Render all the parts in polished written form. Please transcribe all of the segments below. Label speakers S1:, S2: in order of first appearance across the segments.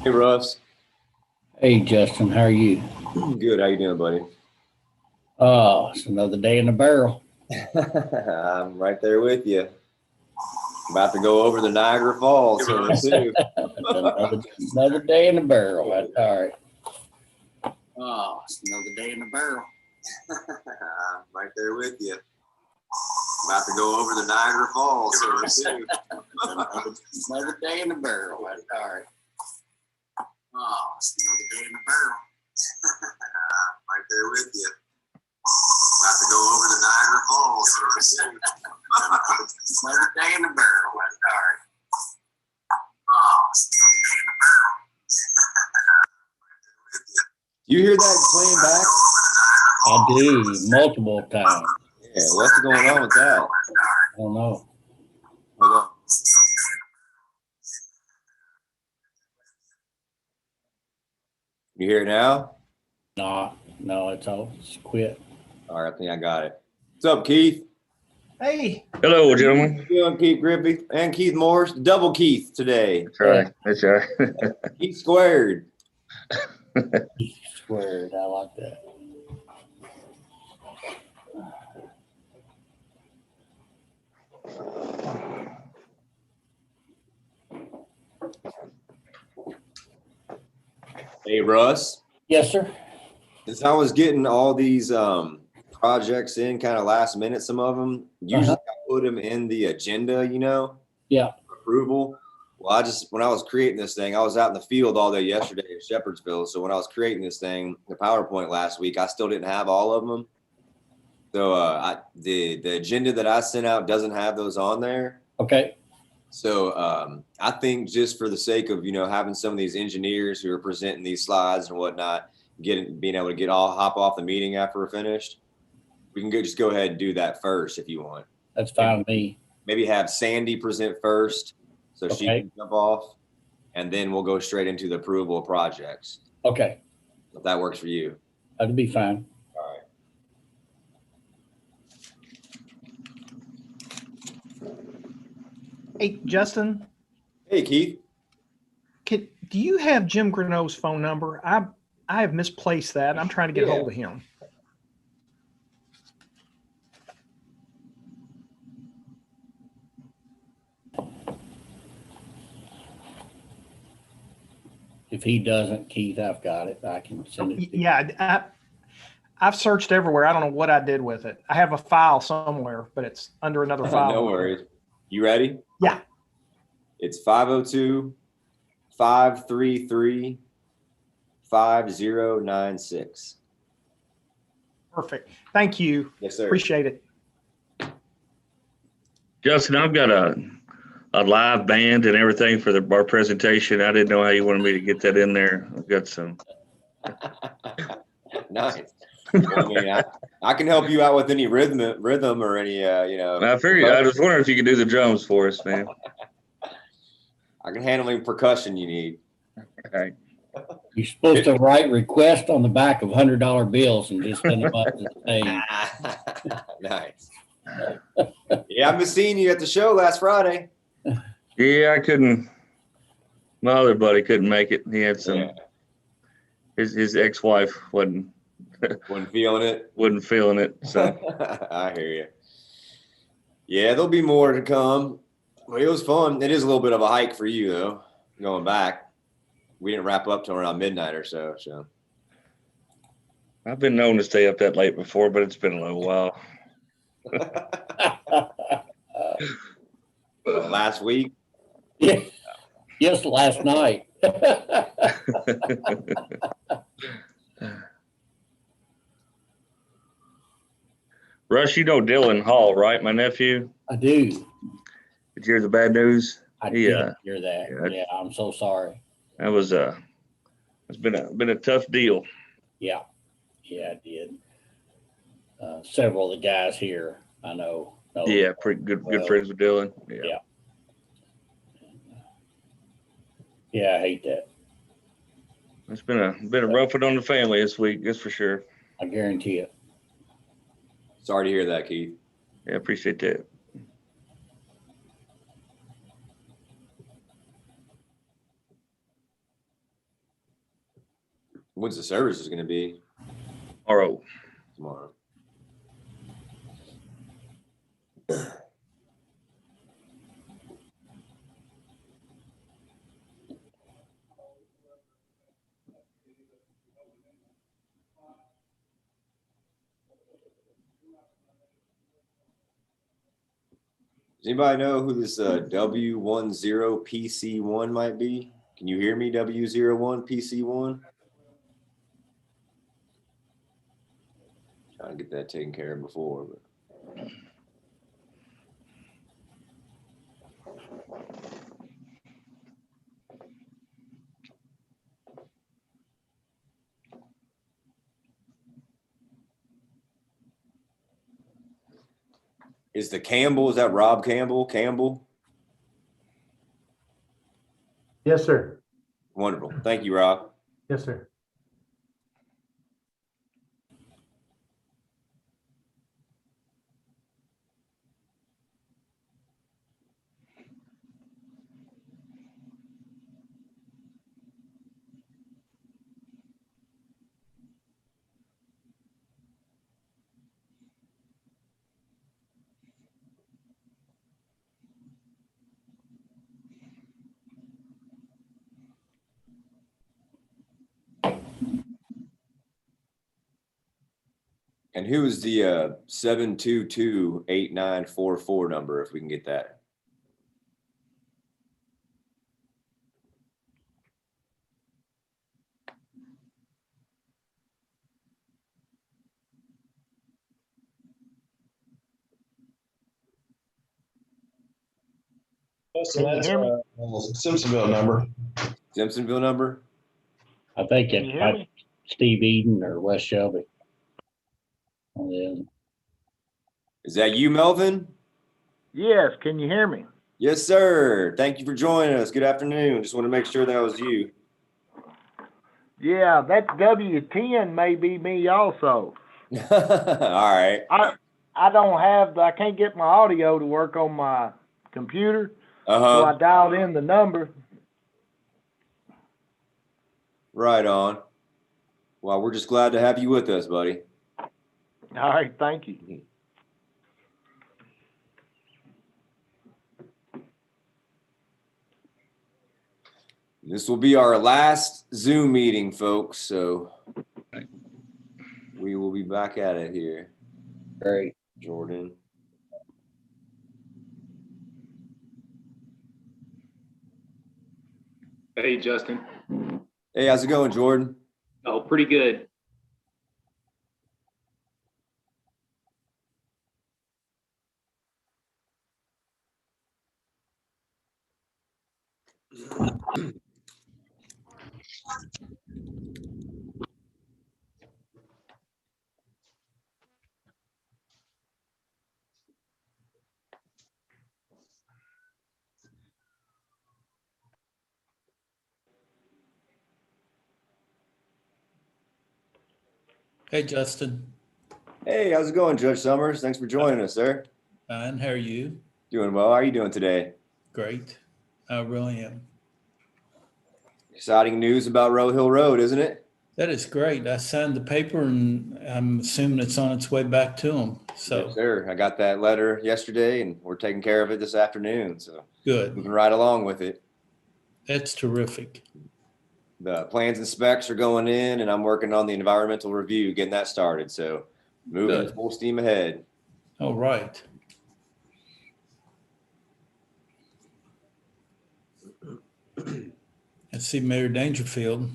S1: Hey, Russ.
S2: Hey, Justin, how are you?
S1: Good. How you doing, buddy?
S2: Oh, it's another day in the barrel.
S1: I'm right there with you. About to go over the Niagara Falls here too.
S2: another day in the barrel. That's all right. Oh, it's another day in the barrel.
S1: I'm right there with you. About to go over the Niagara Falls here too.
S2: Another day in the barrel. That's all right. Oh, it's another day in the barrel.
S1: I'm right there with you. About to go over the Niagara Falls here too.
S2: Another day in the barrel. That's all right. Oh, it's another day in the barrel.
S1: You hear that playing back?
S2: I do, multiple times.
S1: Yeah, what's going on with that?
S2: I don't know.
S1: Hold on. You hear it now?
S2: No, it's all quit.
S1: All right, I think I got it. What's up, Keith?
S3: Hey.
S4: Hello, gentlemen.
S1: How you doing, Keith Griffey and Keith Morris? Double Keith today.
S4: That's right. That's right.
S1: Keith squared.
S2: Squared. I like that.
S1: Hey, Russ.
S2: Yes, sir.
S1: Since I was getting all these projects in kind of last minute, some of them, usually I put them in the agenda,
S2: Yeah.
S1: approval. Well, when I was creating this thing, I was out in the field all day yesterday in Shepherdsville. So when I was creating this thing, the PowerPoint last week, I still didn't have all of them. So the agenda that I sent out doesn't have those on there.
S2: Okay.
S1: So I think just for the sake of, having some of these engineers who are presenting these slides and whatnot, being able to hop off the meeting after we're finished, we can just go ahead and do that first if you want.
S2: That's fine with me.
S1: Maybe have Sandy present first so she can jump off, and then we'll go straight into the approval of projects.
S2: Okay.
S1: If that works for you.
S2: That'd be fine.
S1: All right.
S3: Hey, Justin.
S1: Hey, Keith.
S3: Do you have Jim Greneau's phone number? I have misplaced that. I'm trying to get a hold of him.
S2: If he doesn't, Keith, I've got it. I can send it to you.
S3: Yeah, I've searched everywhere. I don't know what I did with it. I have a file somewhere, but it's under another file.
S1: No worries. You ready?
S3: Yeah.
S1: It's 502-533-5096.
S3: Perfect. Thank you.
S1: Yes, sir.
S3: Appreciate it.
S4: Justin, I've got a live band and everything for our presentation. I didn't know how you wanted me to get that in there. I've got some.
S1: Nice. Well, I can help you out with any rhythm or any,
S4: I figured. I was wondering if you could do the drums for us, man.
S1: I can handle any percussion you need.
S4: All right.
S2: You're supposed to write request on the back of $100 bills and just send them up to the stage.
S1: Nice. Yeah, I've been seeing you at the show last Friday.
S4: Yeah, I couldn't. My other buddy couldn't make it. He had some.
S1: Yeah.
S4: His ex-wife wasn't
S1: feeling it.
S4: Wasn't feeling it. So
S1: I hear you. Yeah, there'll be more to come. Well, it was fun. It is a little bit of a hike for you though, going back. We didn't wrap up till around midnight or so. So
S4: I've been known to stay up that late before, but it's been a little while.
S1: Last week?
S2: Yeah. Yes, last night.
S4: Russ, you know Dylan Hall, right? My nephew.
S2: I do.
S4: Did you hear the bad news?
S2: I did hear that. Yeah, I'm so sorry.
S4: That was it's been a tough deal.
S2: Yeah, I did. Several of the guys here, I know.
S4: Yeah, pretty good friends with Dylan. Yeah.
S2: Yeah, I hate that.
S4: It's been a rough one on the family this week, that's for sure.
S2: I guarantee it.
S1: Sorry to hear that, Keith.
S4: Yeah, appreciate that.
S1: When's the service is going to be?
S4: Tomorrow.
S1: Tomorrow. Does anybody know who this W10PC1 might be? Can you hear me, W01PC1? Trying to get that taken care of before, but is the Campbell, is that Rob Campbell? Campbell?
S5: Yes, sir.
S1: Wonderful. Thank you, Rob.
S5: Yes, sir.
S1: And who is the 7228944 number, if we can get that?
S5: Can you hear me?
S6: Simpsonville number.
S1: Simpsonville number?
S7: I think
S3: Can
S7: it's
S3: you hear
S7: like
S3: me?
S7: Steve Eden or West Shelby. Oh, yeah.
S1: Is that you, Melvin?
S8: Yes, can you hear me?
S1: Yes, sir. Thank you for joining us. Good afternoon. Just want to make sure that was you.
S8: Yeah, that W10 may be me also.
S1: All right.
S8: I don't have, I can't get my audio to work on my computer, so
S1: Uh-huh.
S8: I dialed in the number.
S1: Right on. Well, we're just glad to have you with us, buddy.
S8: All right, thank you.
S1: This will be our last Zoom meeting, folks, so we will be back at it here.
S7: Great.
S1: Jordan.
S9: Hey, Justin.
S1: Hey, how's it going, Jordan?
S9: Oh, pretty good.
S10: Hey, Justin.
S1: Hey, how's it going, Judge Summers? Thanks for joining us, sir.
S10: Fine. How are you?
S1: Doing well. How are you doing today?
S10: Great. I really am.
S1: Exciting news about Row Hill Road, isn't it?
S10: That is great. I signed the paper and I'm assuming it's on its way back to them. So
S1: Yes, sir. I got that letter yesterday and we're taking care of it this afternoon. So
S10: good.
S1: moving right along with it.
S10: That's terrific.
S1: The plans and specs are going in and I'm working on the environmental review, getting that started. So moving
S10: Good.
S1: full steam ahead.
S10: All right. I see Mayor Dangerfield.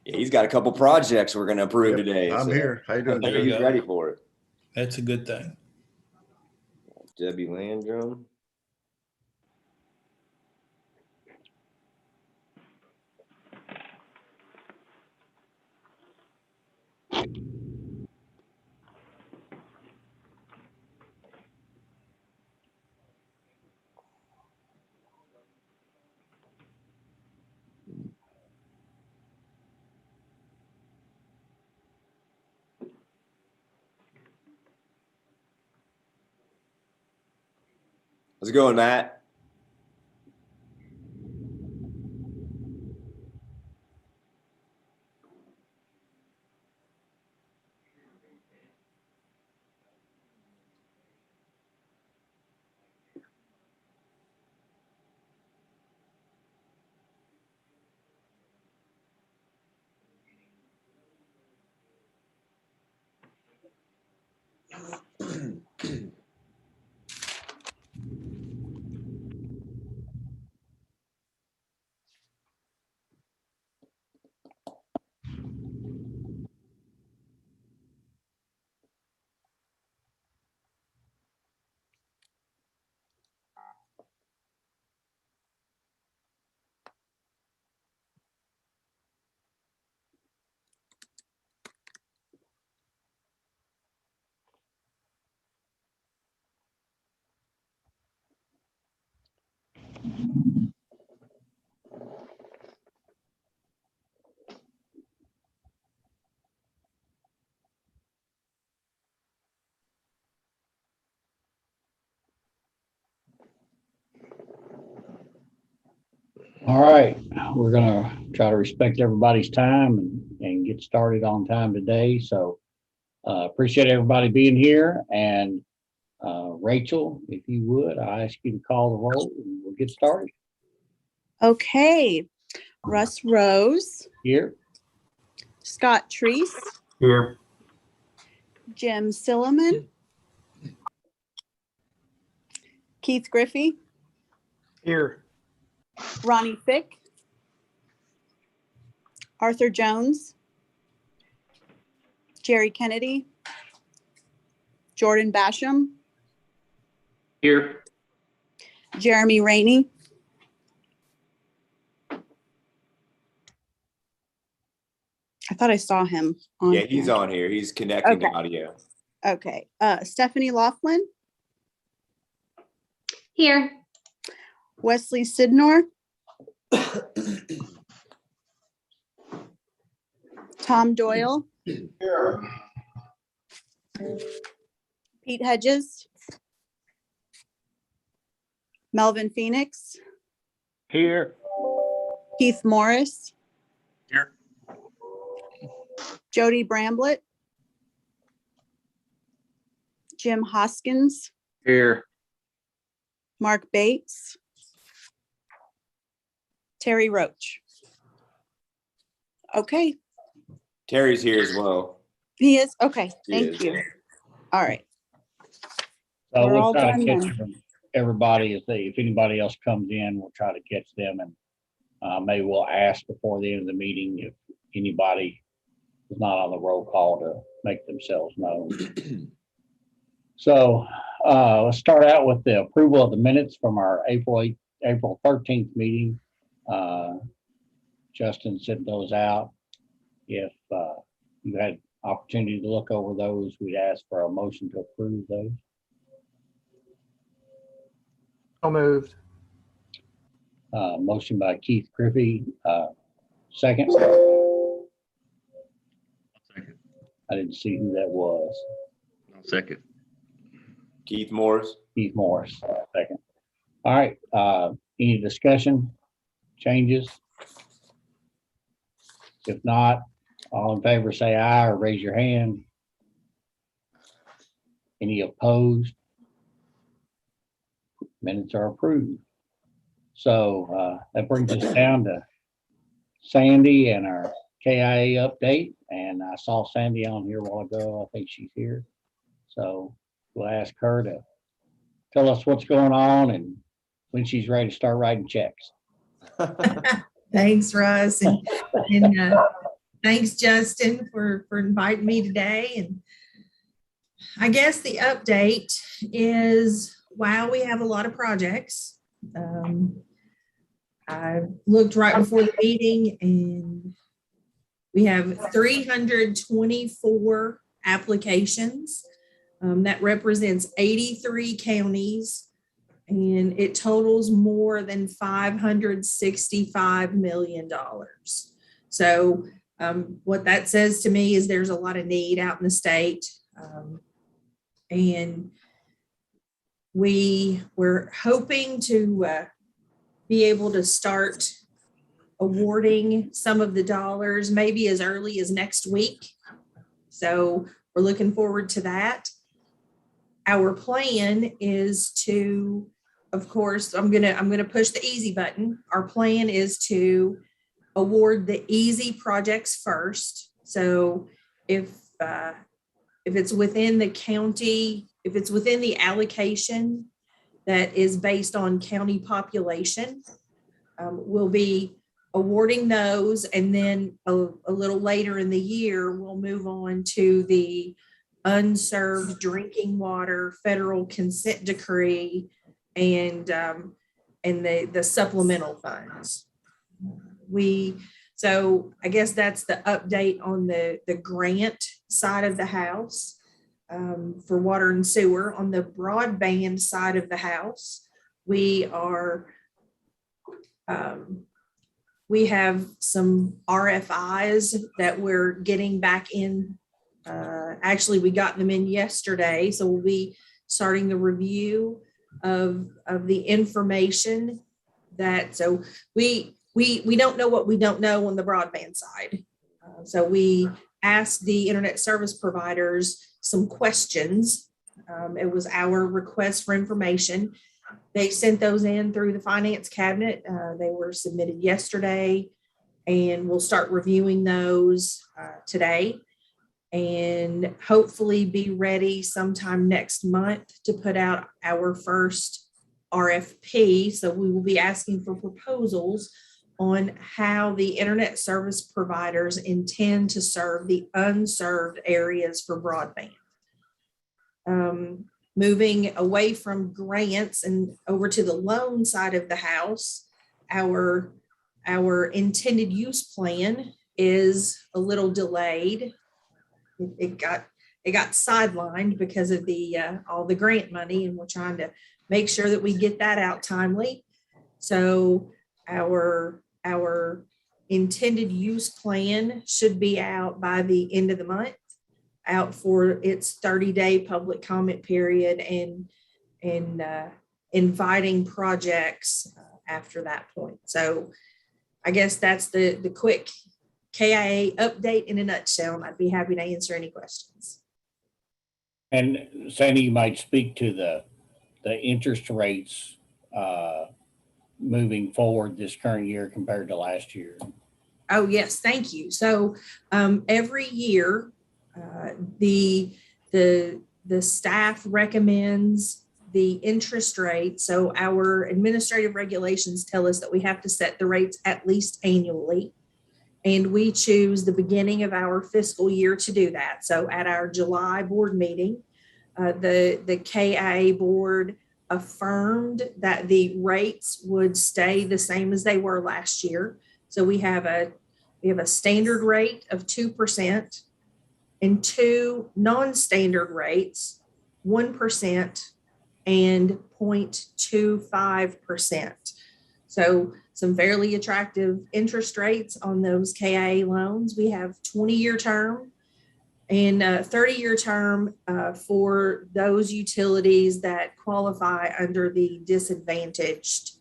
S1: Yeah, he's got a couple projects we're going to approve today.
S6: I'm
S1: so
S6: here. How you doing,
S10: There you
S1: he's
S10: go.
S1: ready for it.
S10: That's a good thing.
S1: Debbie Landrum. How's it going, Matt?
S7: All right, we're gonna try to respect everybody's time and get started on time today. So appreciate everybody being here. And Rachel, if you would, I ask you to call the roll and we'll get started.
S11: Okay. Russ Rose,
S7: Here.
S11: Scott Treese,
S5: Here.
S11: Jim Silliman, Keith Griffey,
S3: Here.
S11: Ronnie Fick, Arthur Jones, Jerry Kennedy, Jordan Basham,
S9: Here.
S11: Jeremy Rainey, I thought I saw him on.
S1: Yeah, he's on here. He's connecting to audio.
S11: Okay. Stephanie Laughlin,
S12: Here.
S11: Wesley Sidnor, Tom Doyle,
S6: Here.
S11: Pete Hedges, Melvin Phoenix,
S8: Here.
S11: Keith Morris,
S4: Here.
S11: Jody Bramblett, Jim Hoskins,
S9: Here.
S11: Mark Bates, Terry Roach. Okay,
S1: Terry's here as well.
S11: he is. Okay,
S1: He
S11: thank
S1: is.
S11: you. All right.
S7: So
S11: We're all
S7: we'll try to
S11: done
S7: catch
S11: then.
S7: everybody if anybody else comes in, we'll try to catch them, and maybe we'll ask before the end of the meeting if anybody is not on the roll call to make themselves known. So let's start out with the approval of the minutes from our April 13th meeting. Justin sent those out. If you had opportunity to look over those, we'd ask for a motion to approve those.
S3: So moved.
S7: Motion by Keith Griffey, second.
S4: Second.
S7: I didn't see who that was.
S4: Second.
S1: Keith Morris.
S7: Keith Morris, second. All right, any discussion, changes? If not, all in favor say aye or raise your hand. Any opposed? Minutes are approved. So that brings us down to Sandy and our KIA update. And I saw Sandy on here a while ago. I think she's here. So we'll ask her to tell us what's going on and when she's ready to start writing checks.
S12: Thanks, Russ. And thanks, Justin, for inviting me today. And I guess the update is, wow, we have a lot of projects. I looked right before the meeting and we have 324 applications. That represents 83 counties, and it totals more than $565 million. So what that says to me is there's a lot of need out in the state. And we're hoping to be able to start awarding some of the dollars maybe as early as next week. So we're looking forward to that. Our plan is to, of course, I'm gonna push the easy button. Our plan is to award the easy projects first. So if it's within the county if it's within the allocation that is based on county population, we'll be awarding those. And then a little later in the year, we'll move on to the unserved drinking water federal consent decree and the supplemental funds. So I guess that's the update on the grant side of the house for water and sewer. On the broadband side of the house, we have some RFIs that we're getting back in. Actually, we got them in yesterday, so we'll be starting the review of the information that, so we don't know what we don't know on the broadband side. So we asked the internet service providers some questions. It was our request for information. They sent those in through the finance cabinet. They were submitted yesterday, and we'll start reviewing those today and hopefully be ready sometime next month to put out our first RFP. So we will be asking for proposals on how the internet service providers intend to serve the unserved areas for broadband. Moving away from grants and over to the loan side of the house, our intended use plan is a little delayed. It got sidelined because of the all the grant money, and we're trying to make sure that we get that out timely. So our intended use plan should be out by the end of the month, out for its 30-day public comment period, and inviting projects after that point. So I guess that's the quick KIA update in a nutshell, and I'd be happy to answer any questions.
S7: And Sandy, you might speak to the interest rates moving forward this current year compared to last year.
S12: Oh, yes, thank you. So every year, the staff recommends the interest rate. So our administrative regulations tell us that we have to set the rates at least annually. And we choose the beginning of our fiscal year to do that. So at our July board meeting, the KIA board affirmed that the rates would stay the same as they were last year. So we have a standard rate of 2% and two non-standard rates, 1% and 0.25%. So some fairly attractive interest rates on those KIA loans. We have 20-year term and 30-year term for those utilities that qualify under the disadvantaged,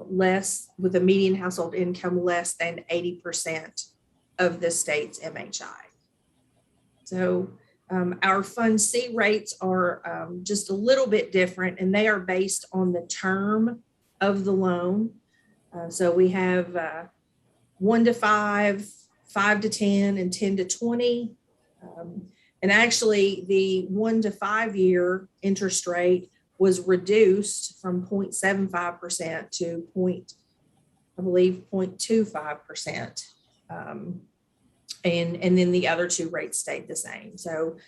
S12: less with a median household income less than 80% of the state's MHI. So our Fund C rates are just a little bit different, and they are based on the term of the loan. So we have 1 to 5, 5 to 10, and 10 to 20. And actually, the 1 to 5 year interest rate was reduced from 0.75% to 0.25%. And then the other two rates stayed the same. So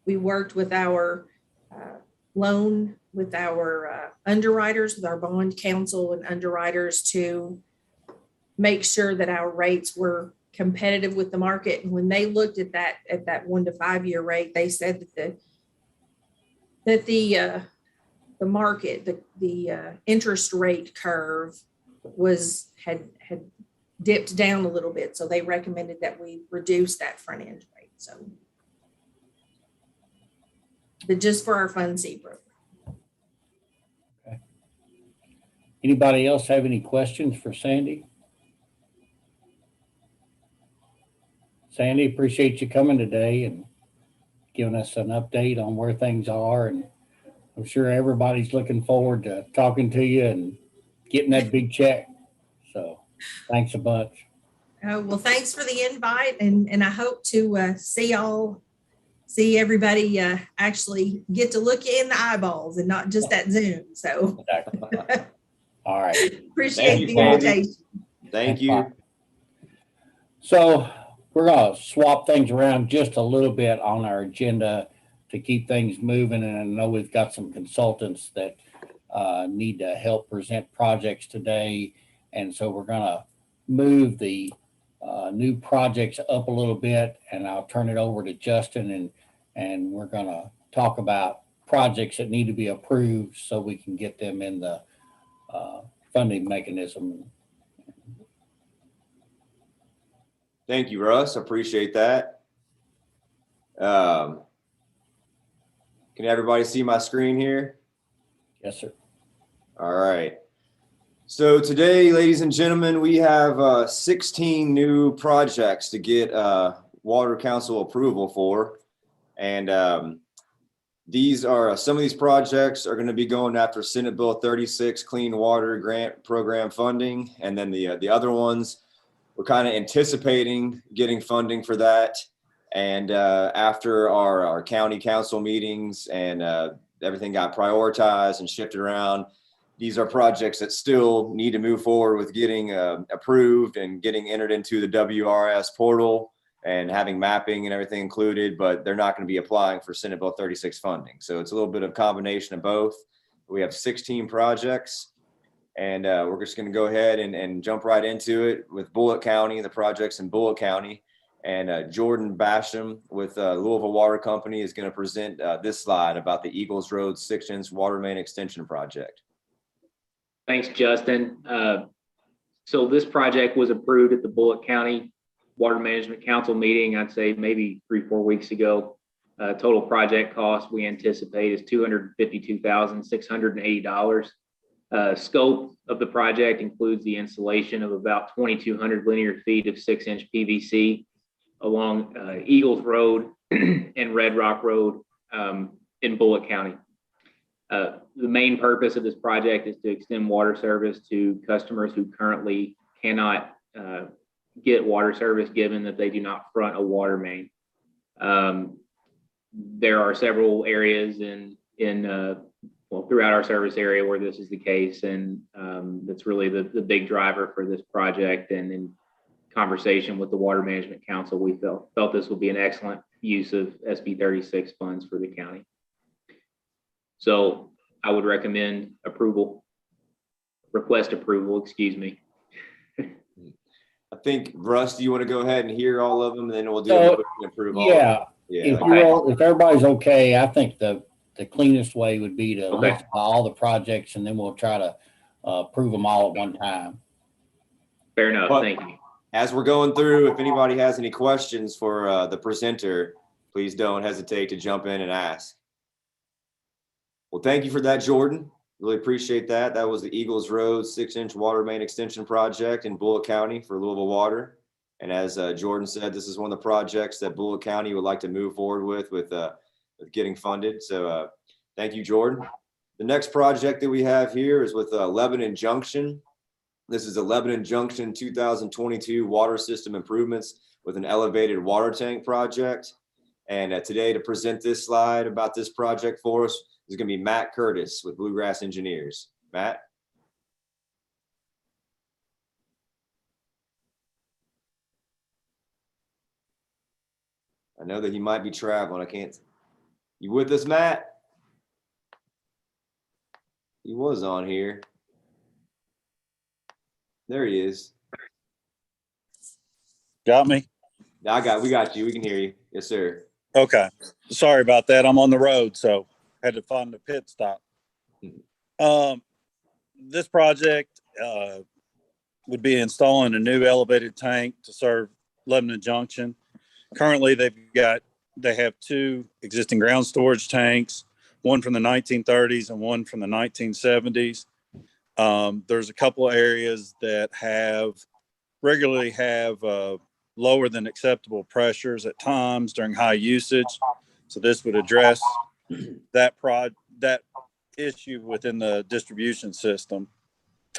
S12: we worked with our loan, with our underwriters, with our bond counsel and underwriters to make sure that our rates were competitive with the market. And when they looked at that 1 to 5 year rate, they said that the market, the interest rate curve had dipped down a little bit. So they recommended that we reduce that front end rate. So, but just for our Fund C program.
S7: Okay. Anybody else have any questions for Sandy? Sandy, appreciate you coming today and giving us an update on where things are. And I'm sure everybody's looking forward to talking to you and getting that big check. So thanks a bunch.
S12: Well, thanks for the invite, and I hope to see y'all see everybody actually get to look in the eyeballs and not just at Zoom. So
S7: All right.
S12: appreciate
S1: you,
S12: the
S1: Sandy.
S12: invitation.
S1: Thank you.
S7: So we're gonna swap things around just a little bit on our agenda to keep things moving. And I know we've got some consultants that need to help present projects today. And so we're gonna move the new projects up a little bit, and I'll turn it over to Justin, and we're gonna talk about projects that need to be approved so we can get them in the funding mechanism.
S1: Thank you, Russ. Appreciate that. Can everybody see my screen here?
S7: Yes, sir.
S1: All right. So today, ladies and gentlemen, we have 16 new projects to get Water Council approval for. And these are, some of these projects are going to be going after Senate Bill 36 Clean Water Grant Program funding. And then the other ones, we're kind of anticipating getting funding for that. And after our county council meetings and everything got prioritized and shifted around, these are projects that still need to move forward with getting approved and getting entered into the WRS portal and having mapping and everything included, but they're not going to be applying for Senate Bill 36 funding. So it's a little bit of combination of both. We have 16 projects, and we're just going to go ahead and jump right into it with Bullitt County, the projects in Bullitt County. And Jordan Basham with Louisville Water Company is going to present this slide about the Eagles Road 6-inch water main extension project.
S9: Thanks, Justin. So this project was approved at the Bullitt County Water Management Council meeting, I'd say maybe 3-4 weeks ago. Total project cost we anticipate is $252,680. Scope of the project includes the installation of about 2,200 linear feet of 6-inch PVC along Eagles Road and Red Rock Road in Bullitt County. The main purpose of this project is to extend water service to customers who currently cannot get water service given that they do not front a water main. There are several areas throughout our service area where this is the case, and that's really the big driver for this project. And in conversation with the Water Management Council, we felt this will be an excellent use of SB 36 funds for the county. So I would recommend request approval, excuse me.
S1: I think, Russ, do you want to go ahead and hear all of them, and then we'll do a motion to approve all of them?
S7: Yeah. If everybody's okay, I think the cleanest way would be to list all the projects, and then we'll try to approve them all at one time.
S9: Fair enough. Thank you.
S1: As we're going through, if anybody has any questions for the presenter, please don't hesitate to jump in and ask. Well, thank you for that, Jordan. Really appreciate that. That was the Eagles Road 6-inch water main extension project in Bullitt County for Louisville Water. And as Jordan said, this is one of the projects that Bullitt County would like to move forward with getting funded. So thank you, Jordan. The next project that we have here is with Lebanon Junction. This is a Lebanon Junction 2022 water system improvements with an elevated water tank project. And today to present this slide about this project for us is going to be Matt Curtis with Bluegrass Engineers. Matt? I know that he might be traveling. I can't. You with us, Matt? He was on here. There he is.
S13: Got me?
S1: We got you. We can hear you. Yes, sir.
S13: Okay. Sorry about that. I'm on the road, so had to find a pit stop. This project would be installing a new elevated tank to serve Lebanon Junction. Currently, they have 2 existing ground storage tanks, one from the 1930s and one from the 1970s. There's a couple of areas that regularly have lower than acceptable pressures at times during high usage. So this would address that issue within the distribution system.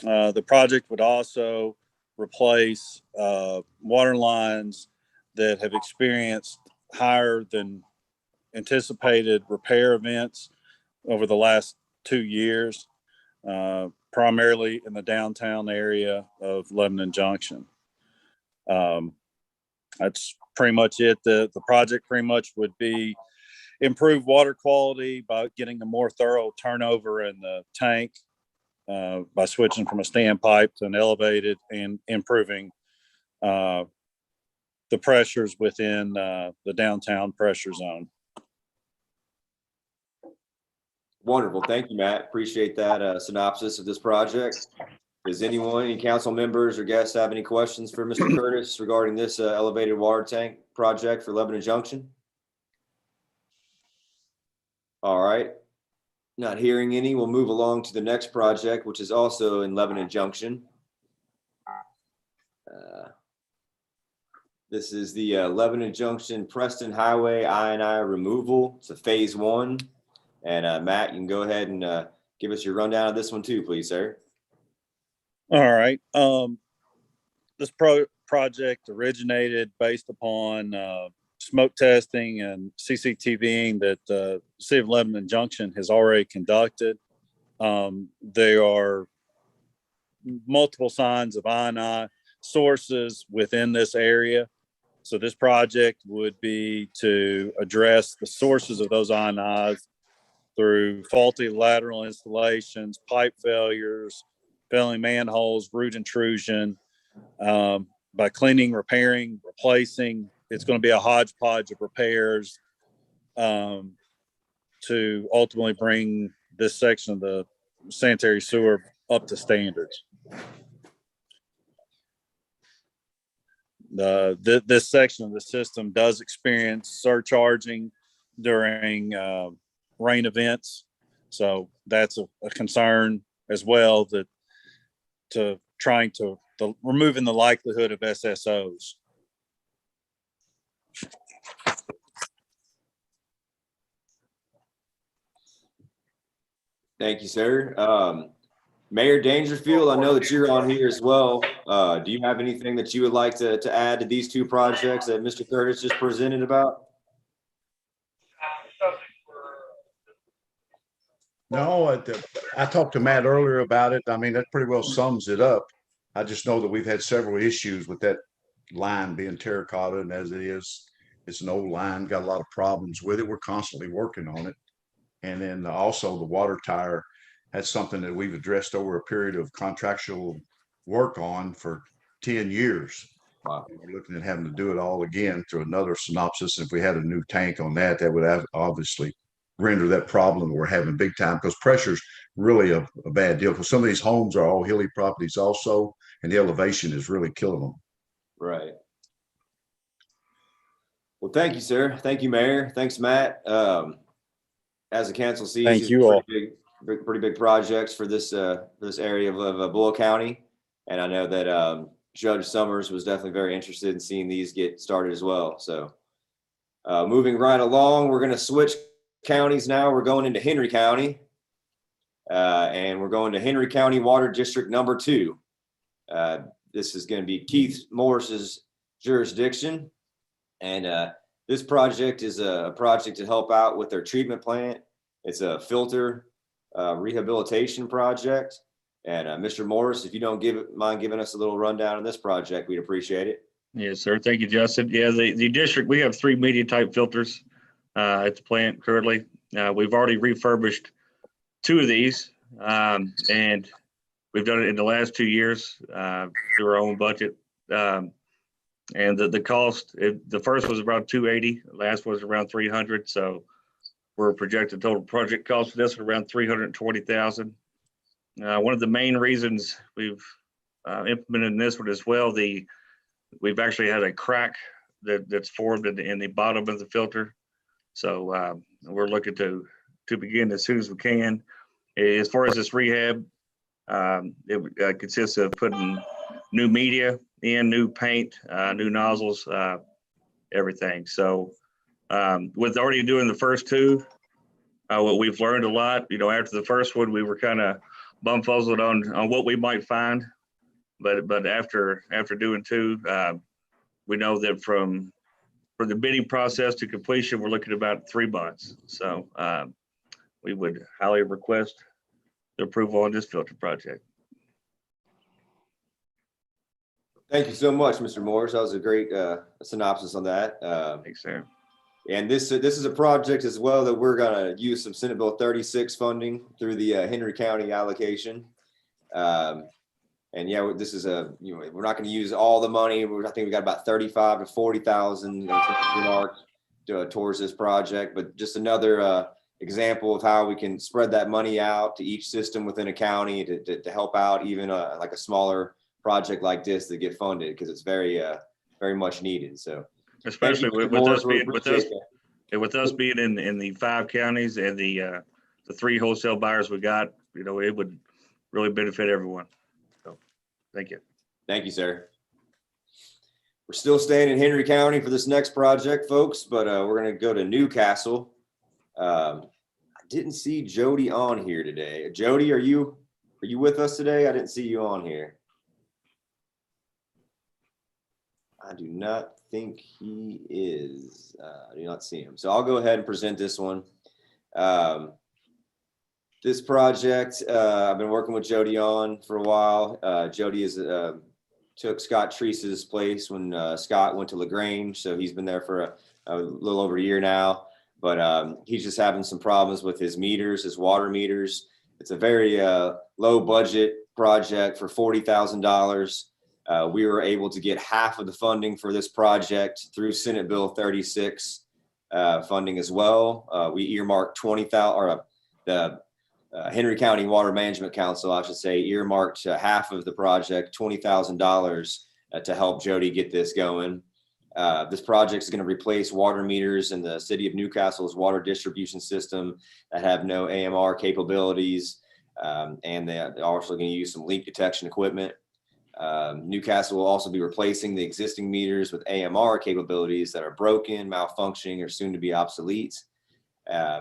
S13: The project would also replace water lines that have experienced higher than anticipated repair events over the last 2 years, primarily in the downtown area of Lebanon Junction. That's pretty much it. The project pretty much would be improve water quality by getting a more thorough turnover in the tank, by switching from a standpipe to an elevated, and improving the pressures within the downtown pressure zone.
S1: Wonderful. Thank you, Matt. Appreciate that synopsis of this project. Does anyone, any council members or guests have any questions for Mr. Curtis regarding this elevated water tank project for Lebanon Junction? All right. Not hearing any, we'll move along to the next project, which is also in Lebanon Junction. This is the Lebanon Junction Preston Highway I&I removal. It's a phase 1. And Matt, you can go ahead and give us your rundown of this one too, please, sir.
S13: All right. This project originated based upon smoke testing and CCTVing that the City of Lebanon Junction has already conducted. There are multiple signs of I&I sources within this area. So this project would be to address the sources of those I&Is through faulty lateral installations, pipe failures, filling manholes, root intrusion, by cleaning, repairing, replacing. It's going to be a hodgepodge of repairs to ultimately bring this section of the sanitary sewer up to standards. This section of the system does experience surcharging during rain events. So that's a concern as well, that removing the likelihood of SSOs.
S1: Thank you, sir. Mayor Dangerfield, I know that you're on here as well. Do you have anything that you would like to add to these two projects that Mr. Curtis just presented about?
S14: No, I talked to Matt earlier about it. I mean, that pretty well sums it up. I just know that we've had several issues with that line being terracotta, and as it is, it's an old line, got a lot of problems with it. We're constantly working on it. And then also the water tower, that's something that we've addressed over a period of contractual work on for 10 years.
S1: Wow.
S14: We're looking at having to do it all again through another synopsis. If we had a new tank on that, that would obviously render that problem we're having big time, because pressure's really a bad deal, because some of these homes are all hilly properties also, and the elevation is really killing them.
S1: Right. Well, thank you, sir. Thank you, Mayor. Thanks, Matt. As the council sees,
S13: thank you all.
S1: Pretty big projects for this area of Bull County, and I know that Judge Summers was definitely very interested in seeing these get started as well. So, moving right along, we're going to switch counties now. We're going into Henry County, and we're going to Henry County Water District number 2. This is going to be Keith Morris's jurisdiction, and this project is a project to help out with their treatment plant. It's a filter rehabilitation project. And Mr. Morris, if you don't mind giving us a little rundown on this project, we'd appreciate it.
S4: Yes, sir. Thank you, Justin. Yeah, the district, we have 3 medium type filters at the plant currently. We've already refurbished 2 of these, and we've done it in the last 2 years through our own budget. And the cost, the first was around $280, last was around $300. So we're projected total project cost for this around $320,000. One of the main reasons we've implemented this one as well, we've actually had a crack that's formed in the bottom of the filter. So we're looking to begin as soon as we can. As far as this rehab, it consists of putting new media in, new paint, new nozzles, everything. So with already doing the first 2, what we've learned a lot, after the first one, we were kind of bumfuzzled on what we might find, but after doing 2, we know that from for the bidding process to completion, we're looking at about 3 months. So we would highly request the approval on this filter project.
S1: Thank you so much, Mr. Morris. That was a great synopsis on that.
S4: Thanks, sir.
S1: And this is a project as well that we're going to use some Senate Bill 36 funding through the Henry County allocation. And yeah, this is we're not going to use all the money. I think we got about 35 to 40,000 towards this project, but just another example of how we can spread that money out to each system within a county to help out even like a smaller project like this to get funded, because it's very much needed. So
S4: especially with us being in the 5 counties and the 3 wholesale buyers we got, it would really benefit everyone. So thank you.
S1: Thank you, sir. We're still staying in Henry County for this next project, folks, but we're going to go to Newcastle. I didn't see Jody on here today. Jody, are you with us today? I didn't see you on here. I do not think he is. I do not see him. So I'll go ahead and present this one. This project, I've been working with Jody on for a while. Jody took Scott Treese's place when Scott went to Grange. So he's been there for a little over a year now, but he's just having some problems with his meters, his water meters. It's a very low budget project for $40,000. We were able to get half of the funding for this project through Senate Bill 36 funding as well. We earmarked the Henry County Water Management Council, I should say, earmarked half of the project, $20,000 to help Jody get this going. This project is going to replace water meters in the city of Newcastle's water distribution system that have no AMR capabilities, and they're also going to use some leak detection equipment. Newcastle will also be replacing the existing meters with AMR capabilities that are broken, malfunctioning, or soon to be obsolete.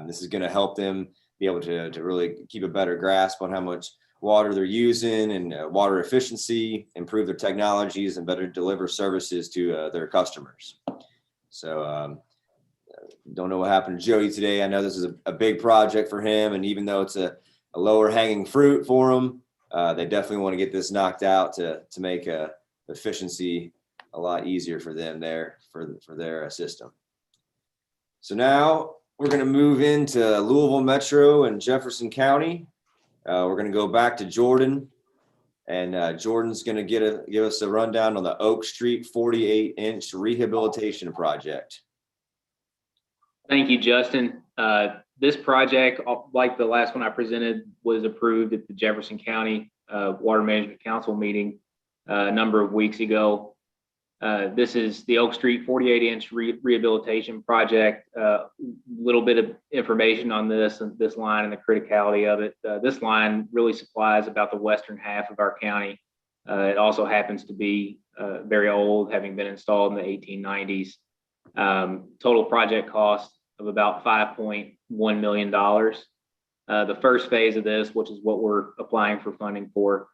S1: This is going to help them be able to really keep a better grasp on how much water they're using and water efficiency, improve their technologies, and better deliver services to their customers. So don't know what happened to Jody today. I know this is a big project for him, and even though it's a lower hanging fruit for him, they definitely want to get this knocked out to make efficiency a lot easier for them there for their system. So now we're going to move into Louisville Metro and Jefferson County. We're going to go back to Jordan, and Jordan's going to give us a rundown on the Oak Street 48-inch rehabilitation project.
S9: Thank you, Justin. This project, like the last one I presented, was approved at the Jefferson County Water Management Council meeting a number of weeks ago. This is the Oak Street 48-inch rehabilitation project. Little bit of information on this line and the criticality of it. This line really supplies about the western half of our county. It also happens to be very old, having been installed in the 1890s. Total project cost of about $5.1 million. The first phase of this, which is what we're applying for funding for,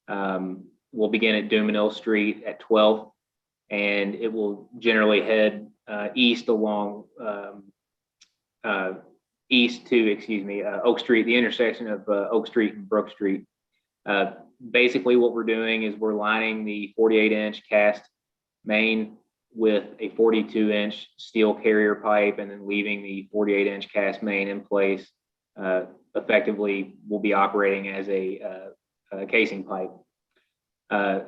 S9: will begin at Dumanil Street at 12th, and it will generally head east along east to, Oak Street, the intersection of Oak Street and Brook Street. Basically what we're doing is we're lining the 48-inch cast main with a 42-inch steel carrier pipe, and then leaving the 48-inch cast main in place. Effectively, we'll be operating as a casing pipe.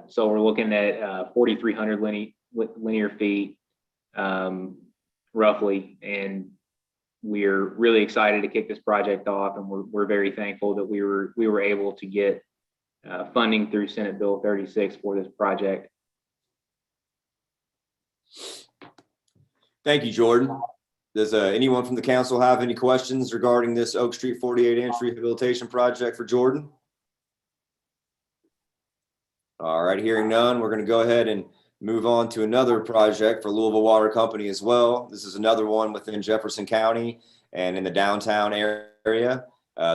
S9: So we're looking at 4,300 linear feet, roughly, and we're really excited to kick this project off, and we're very thankful that we were able to get funding through Senate Bill 36 for this project.
S1: Thank you, Jordan. Does anyone from the council have any questions regarding this Oak Street 48-inch rehabilitation project for Jordan? All right, hearing none, we're going to go ahead and move on to another project for Louisville Water Company as well. This is another one within Jefferson County and in the downtown area.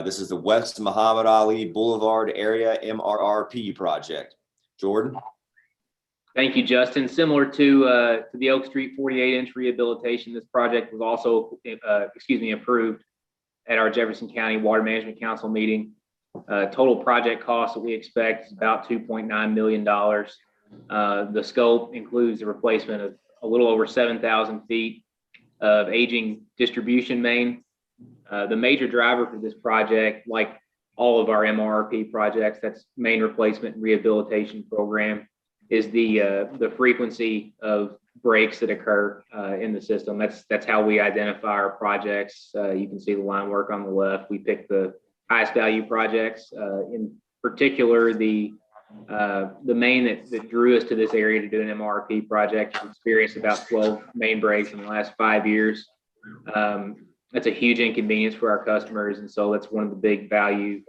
S1: This is the West Muhammad Ali Boulevard Area MRRP project. Jordan?
S9: Thank you, Justin. Similar to the Oak Street 48-inch rehabilitation, this project was also, approved at our Jefferson County Water Management Council meeting. Total project cost that we expect is about $2.9 million. The scope includes the replacement of a little over 7,000 feet of aging distribution main. The major driver for this project, like all of our MRRP projects, that's main replacement and rehabilitation program, is the frequency of breaks that occur in the system. That's how we identify our projects. You can see the line work on the left. We pick the highest value projects. In particular, the main that drew us to this area to do an MRRP project has experienced about 12 main breaks in the last 5 years. That's a huge inconvenience for our customers, and so that's one of the big value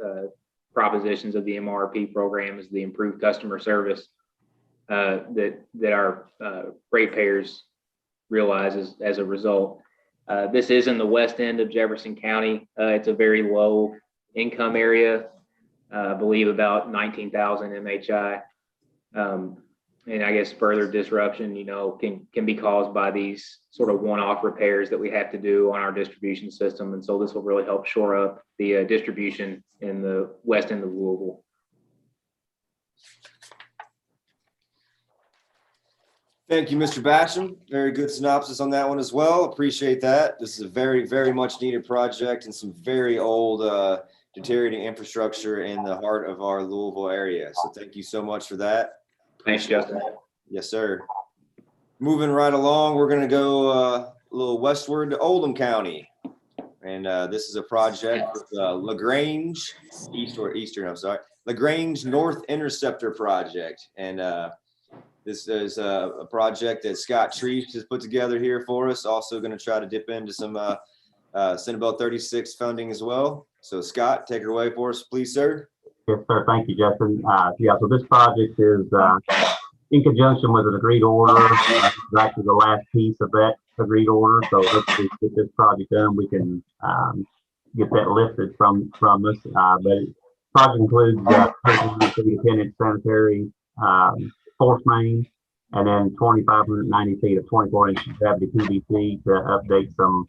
S9: propositions of the MRRP program is the improved customer service that our ratepayers realize as a result. This is in the west end of Jefferson County. It's a very low income area, I believe about 19,000 MHI. And I guess further disruption, can be caused by these sort of one-off repairs that we have to do on our distribution system. And so this will really help shore up the distribution in the west end of Louisville.
S1: Thank you, Mr. Basham. Very good synopsis on that one as well. Appreciate that. This is a very, very much needed project and some very old deteriorating infrastructure in the heart of our Louisville area. So thank you so much for that.
S9: Thanks, Justin.
S1: Yes, sir. Moving right along, we're going to go a little westward to Oldham County. And this is a project with LaGrange, LaGrange North Interceptor project. And this is a project that Scott Treese has put together here for us. Also going to try to dip into some Senate Bill 36 funding as well. So Scott, take it away for us, please, sir.
S15: Yes, sir. Thank you, Justin. So this project is in conjunction with an agreed order. It's actually the last piece of that agreed order. So let's get this project done. We can get that lifted from us. But the project includes 10-inch sanitary force main, and then 2,590 feet of 24-inch gravity PVC to update some.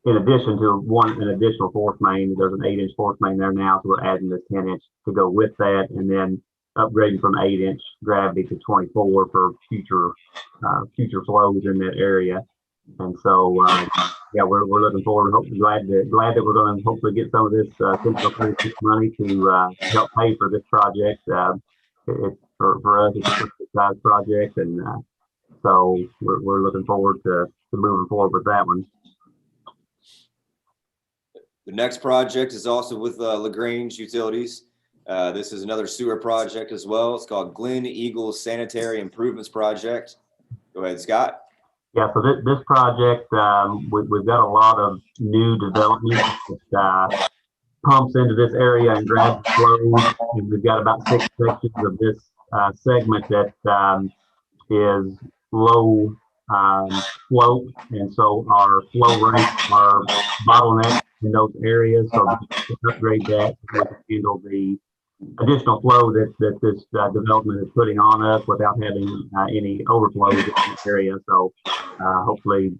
S15: In addition to an additional force main, there's an 8-inch force main there now, so we're adding this 10-inch to go with that, and then upgrading from 8-inch gravity to 24 for future flows in that area. And so, we're looking forward. Glad that we're going to hopefully get some of this money to help pay for this project. It's for us, it's a good size project, and so we're looking forward to moving forward with that one.
S1: The next project is also with LaGrange Utilities. This is another sewer project as well. It's called Glen Eagles Sanitary Improvements Project. Go ahead, Scott.
S15: Yeah, so this project, we've got a lot of new development that pumps into this area and grabs flows. And we've got about 6 sections of this segment that is low slope, and so our flow rates are bottlenecks in those areas. So we can upgrade that to handle the additional flow that this development is putting on us without having any overflows in this area. So hopefully,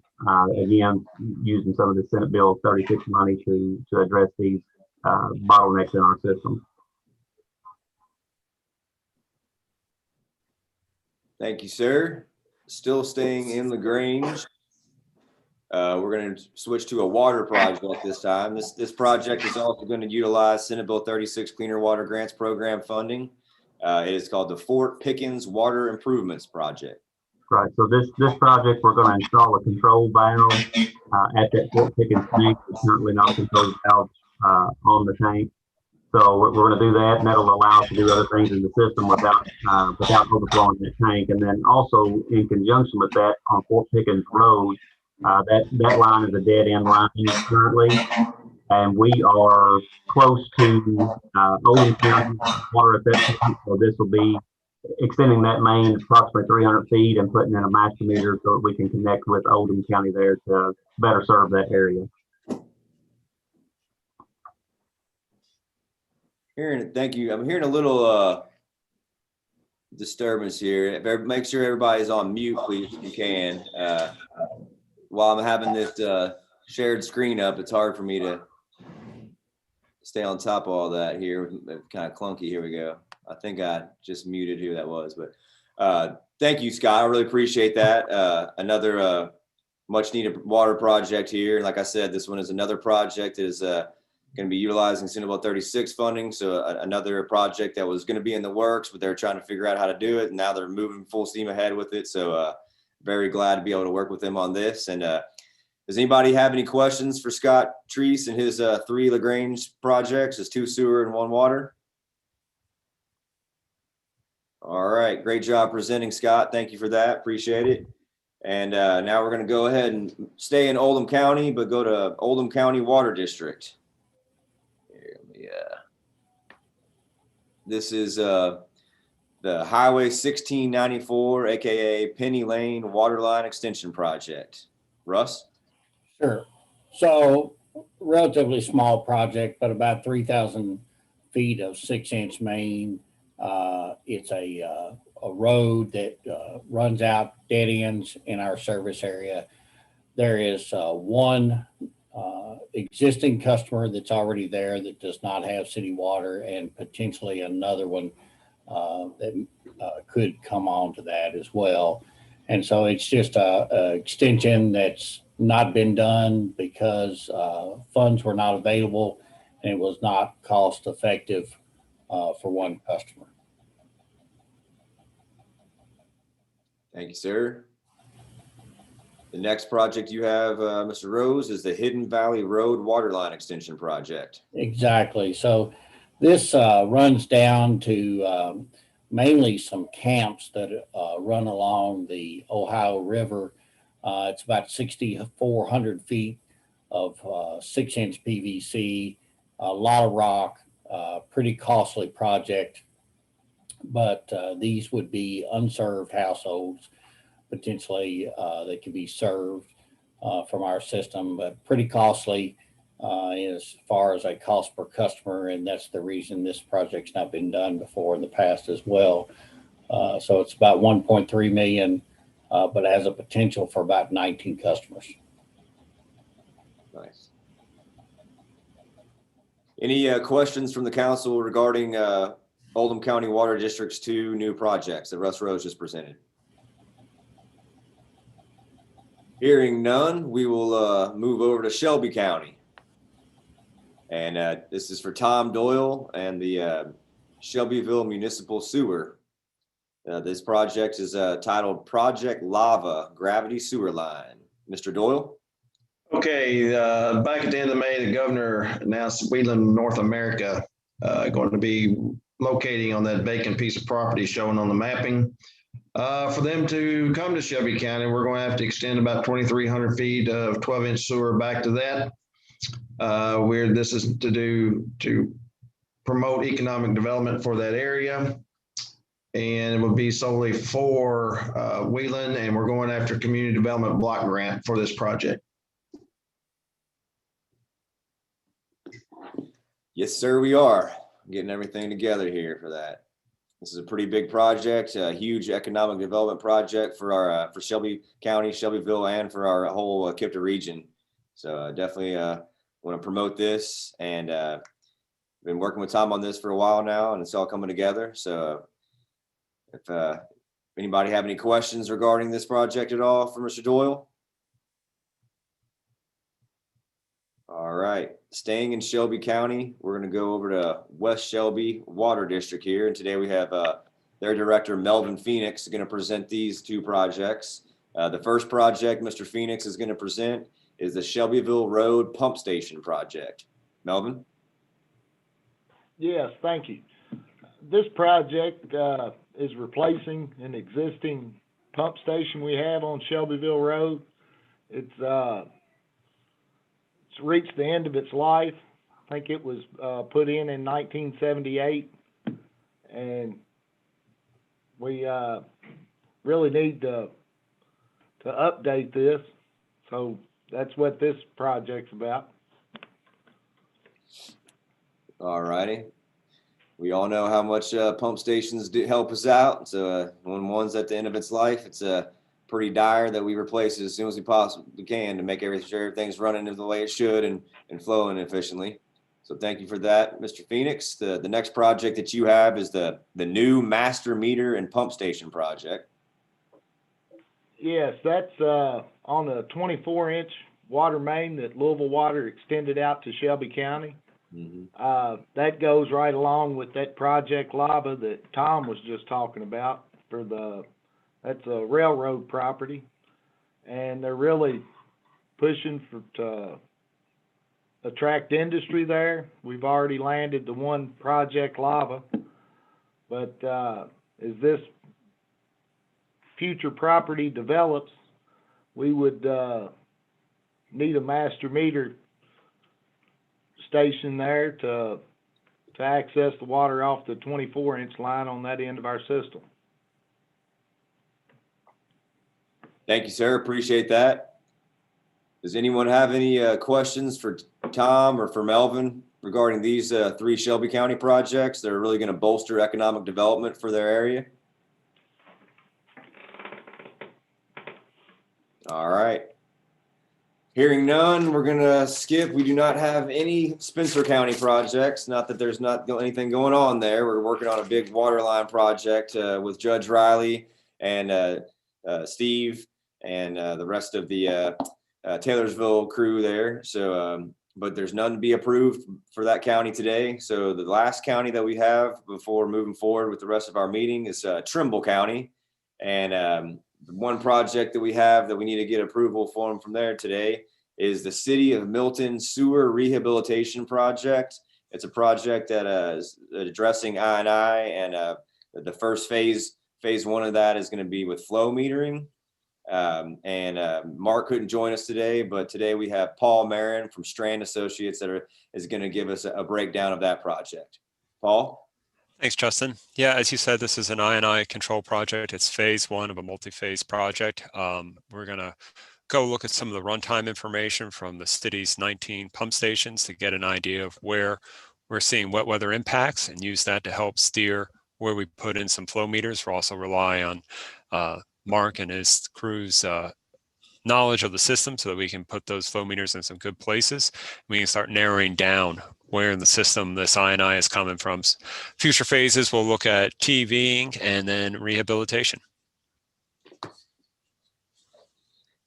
S15: again, using some of the Senate Bill 36 money to address these bottlenecks in our system.
S1: Thank you, sir. Still staying in LaGrange. We're going to switch to a water project this time. This project is also going to utilize Senate Bill 36 Cleaner Water Grants Program funding. It is called the Fort Pickens Water Improvements Project.
S15: Right. So this project, we're going to install a control valve at that Fort Pickens tank. There's currently not a control valve on the tank. So we're going to do that, and that'll allow us to do other things in the system without overflowing the tank. And then also in conjunction with that, on Fort Pickens Road, that line is a dead end line currently, and we are close to Oldham County water assessment. So this will be extending that main approximately 300 feet and putting in a master meter so that we can connect with Oldham County there to better serve that area.
S1: Thank you. I'm hearing a little disturbance here. Make sure everybody's on mute, please, if you can. While I'm having this shared screen up, it's hard for me to stay on top of all that here. Kind of clunky. Here we go. I think I just muted who that was, but thank you, Scott. I really appreciate that. Another much needed water project here. Like I said, this one is another project that is going to be utilizing Senate Bill 36 funding. So another project that was going to be in the works, but they're trying to figure out how to do it. And now they're moving full steam ahead with it. So very glad to be able to work with them on this. And does anybody have any questions for Scott Treese and his 3 LaGrange projects, his 2 sewer and 1 water? All right, great job presenting, Scott. Thank you for that. Appreciate it. And now we're going to go ahead and stay in Oldham County, but go to Oldham County Water District. Here, this is the Highway 1694, aka Penny Lane Water Line Extension Project. Russ?
S7: Sure. So relatively small project, but about 3,000 feet of 6-inch main. It's a road that runs out, dead ends in our service area. There is one existing customer that's already there that does not have city water, and potentially another one that could come on to that as well. And so it's just a extension that's not been done because funds were not available and it was not cost effective for one customer.
S1: Thank you, sir. The next project you have, Mr. Rose, is the Hidden Valley Road Waterline Extension Project.
S7: Exactly. So this runs down to mainly some camps that run along the Ohio River. It's about 6,400 feet of 6-inch PVC, a lot of rock, pretty costly project. But these would be unserved households. Potentially they could be served from our system, but pretty costly as far as a cost per customer. And that's the reason this project's not been done before in the past as well. So it's about 1.3 million, but has a potential for about 19 customers.
S1: Nice. Any questions from the council regarding Oldham County Water District's 2 new projects that Russ Rose just presented? Hearing none, we will move over to Shelby County. And this is for Tom Doyle and the Shelbyville Municipal Sewer. This project is titled Project Lava Gravity Sewer Line. Mr. Doyle?
S6: Okay, back at the end of May, the governor announced Wheeling, North America, going to be locating on that vacant piece of property shown on the mapping. For them to come to Shelby County, we're going to have to extend about 2,300 feet of 12-inch sewer back to that. This is to promote economic development for that area. And it would be solely for Wheeling, and we're going after community development block grant for this project.
S1: Yes, sir, we are getting everything together here for that. This is a pretty big project, a huge economic development project for our for Shelby County, Shelbyville, and for our whole KIPDA region. So definitely want to promote this, and been working with Tom on this for a while now, and it's all coming together. So if anybody have any questions regarding this project at all for Mr. Doyle? All right, staying in Shelby County, we're going to go over to West Shelby Water District here. And today we have their director, Melvin Phoenix, going to present these 2 projects. The first project Mr. Phoenix is going to present is the Shelbyville Road Pump Station Project. Melvin?
S8: Yes, thank you. This project is replacing an existing pump station we have on Shelbyville Road. It's reached the end of its life. I think it was put in 1978, and we really need to update this. So that's what this project's about.
S1: All righty. We all know how much pump stations do help us out. So when one's at the end of its life, it's pretty dire that we replace it as soon as we possibly can to make sure everything's running the way it should and flowing efficiently. So thank you for that, Mr. Phoenix. The next project that you have is the new master meter and pump station project.
S8: Yes, that's on a 24-inch water main that Louisville Water extended out to Shelby County. That goes right along with that Project Lava that Tom was just talking about that's a railroad property. And they're really pushing to attract industry there. We've already landed the one Project Lava, but as this future property develops, we would need a master meter station there to access the water off the 24-inch line on that end of our system.
S1: Thank you, sir. Appreciate that. Does anyone have any questions for Tom or for Melvin regarding these 3 Shelby County projects that are really going to bolster economic development for their area? All right. Hearing none, we're going to skip. We do not have any Spencer County projects. Not that there's not anything going on there. We're working on a big water line project with Judge Riley and Steve and the rest of the Taylorsville crew there. So, but there's none to be approved for that county today. So the last county that we have before moving forward with the rest of our meeting is Trimble County. And the one project that we have that we need to get approval from there today is the City of Milton Sewer Rehabilitation Project. It's a project that is addressing I&I, and the first phase 1 of that is going to be with flow metering. Mark couldn't join us today, but today we have Paul Marin from Strand Associates that is going to give us a breakdown of that project. Paul?
S16: Thanks, Justin. Yeah, as you said, this is an I&I control project. It's phase 1 of a multi-phase project. We're going to go look at some of the runtime information from the city's 19 pump stations to get an idea of where we're seeing wet weather impacts and use that to help steer where we put in some flow meters. We'll also rely on Mark and his crew's knowledge of the system so that we can put those flow meters in some good places. We can start narrowing down where in the system this I&I is coming from. Future phases, we'll look at TVing and then rehabilitation.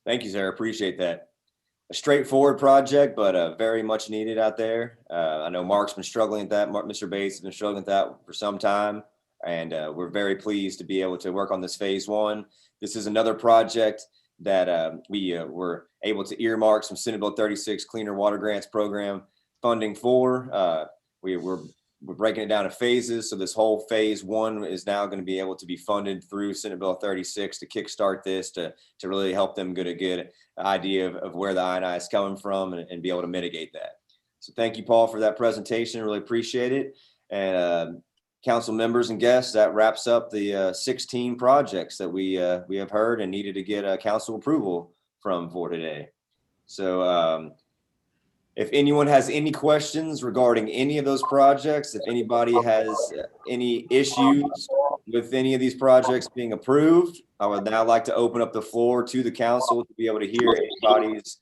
S1: Thank you, sir. Appreciate that. A straightforward project, but very much needed out there. I know Mark's been struggling with that. Mr. Bates has been struggling with that for some time. And we're very pleased to be able to work on this phase 1. This is another project that we were able to earmark some Senate Bill 36 Cleaner Water Grants Program funding for. We're breaking it down to phases. So this whole phase 1 is now going to be able to be funded through Senate Bill 36 to kickstart this, to really help them get a good idea of where the I&I is coming from and be able to mitigate that. So thank you, Paul, for that presentation. Really appreciate it. And council members and guests, that wraps up the 16 projects that we have heard and needed to get council approval for today. So if anyone has any questions regarding any of those projects, if anybody has any issues with any of these projects being approved, I would now like to open up the floor to the council to be able to hear anybody's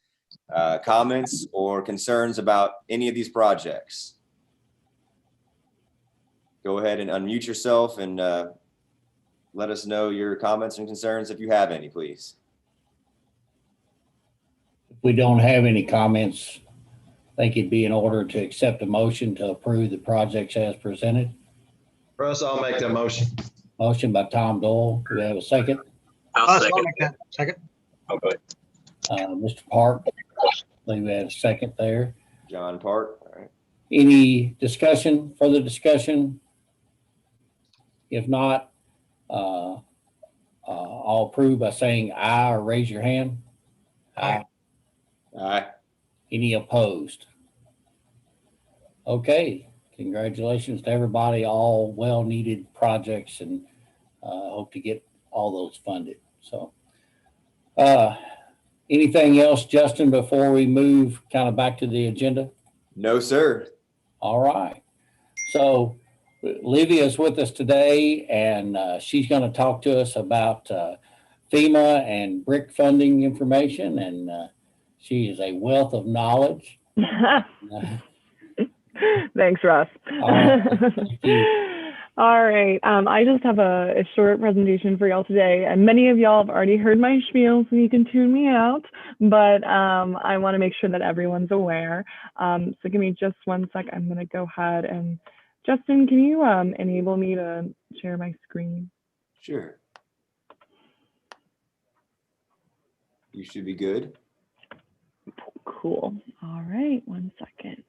S1: comments or concerns about any of these projects. Go ahead and unmute yourself and let us know your comments and concerns if you have any, please.
S7: If we don't have any comments, I think it'd be in order to accept a motion to approve the projects as presented.
S6: Russ, I'll make that motion.
S7: Motion by Tom Doyle. Do we have a second?
S2: I'll second.
S5: Second.
S6: Okay.
S7: Mr. Park, I believe we had a second there.
S1: John Park. All right.
S7: Any discussion, further discussion? If not, I'll approve by saying aye or raise your hand. Aye.
S1: Aye.
S7: Any opposed? Okay, congratulations to everybody, all well-needed projects, and hope to get all those funded. So anything else, Justin, before we move kind of back to the agenda?
S1: No, sir.
S7: All right. So Livia's with us today, and she's going to talk to us about FEMA and BRIC funding information, and she is a wealth of knowledge.
S17: Thanks, Russ.
S7: Thank you.
S17: All right. I just have a short presentation for y'all today, and many of y'all have already heard my spiel, so you can tune me out. But I want to make sure that everyone's aware. So give me just one sec. I'm going to go ahead and Justin, can you enable me to share my screen?
S1: Sure. You should be good.
S17: Cool. All right. 1 second.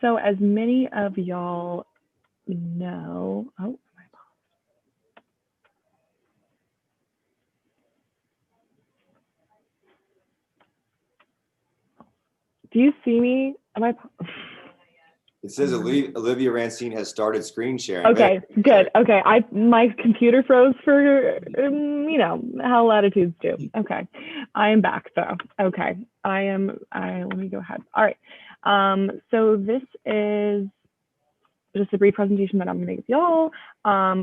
S17: So as many of y'all know, do you see me? Am I?
S1: It says Olivia Rancine has started screen sharing.
S17: Okay, good. Okay, my computer froze for you know how latitudes do. Okay, I am back though. Okay, let me go ahead. All right. So this is just a brief presentation that I'm going to give y'all.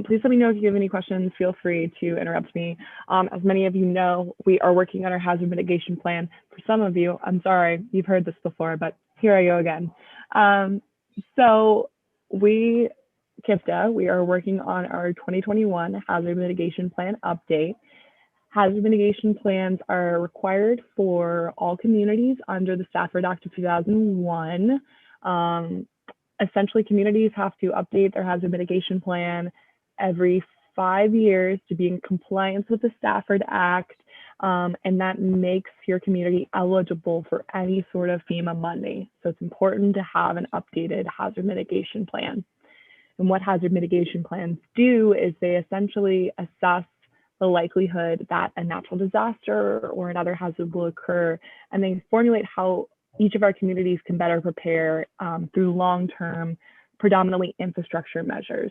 S17: Please let me know if you have any questions. Feel free to interrupt me. As many of you know, we are working on our hazard mitigation plan. For some of you, I'm sorry, you've heard this before, but here I go again. So KIPDA, we are working on our 2021 hazard mitigation plan update. Hazard mitigation plans are required for all communities under the Stafford Act of 2001. Essentially, communities have to update their hazard mitigation plan every 5 years to be in compliance with the Stafford Act, and that makes your community eligible for any sort of FEMA money. So it's important to have an updated hazard mitigation plan. And what hazard mitigation plans do is they essentially assess the likelihood that a natural disaster or another hazard will occur, and they formulate how each of our communities can better prepare through long-term, predominantly infrastructure measures.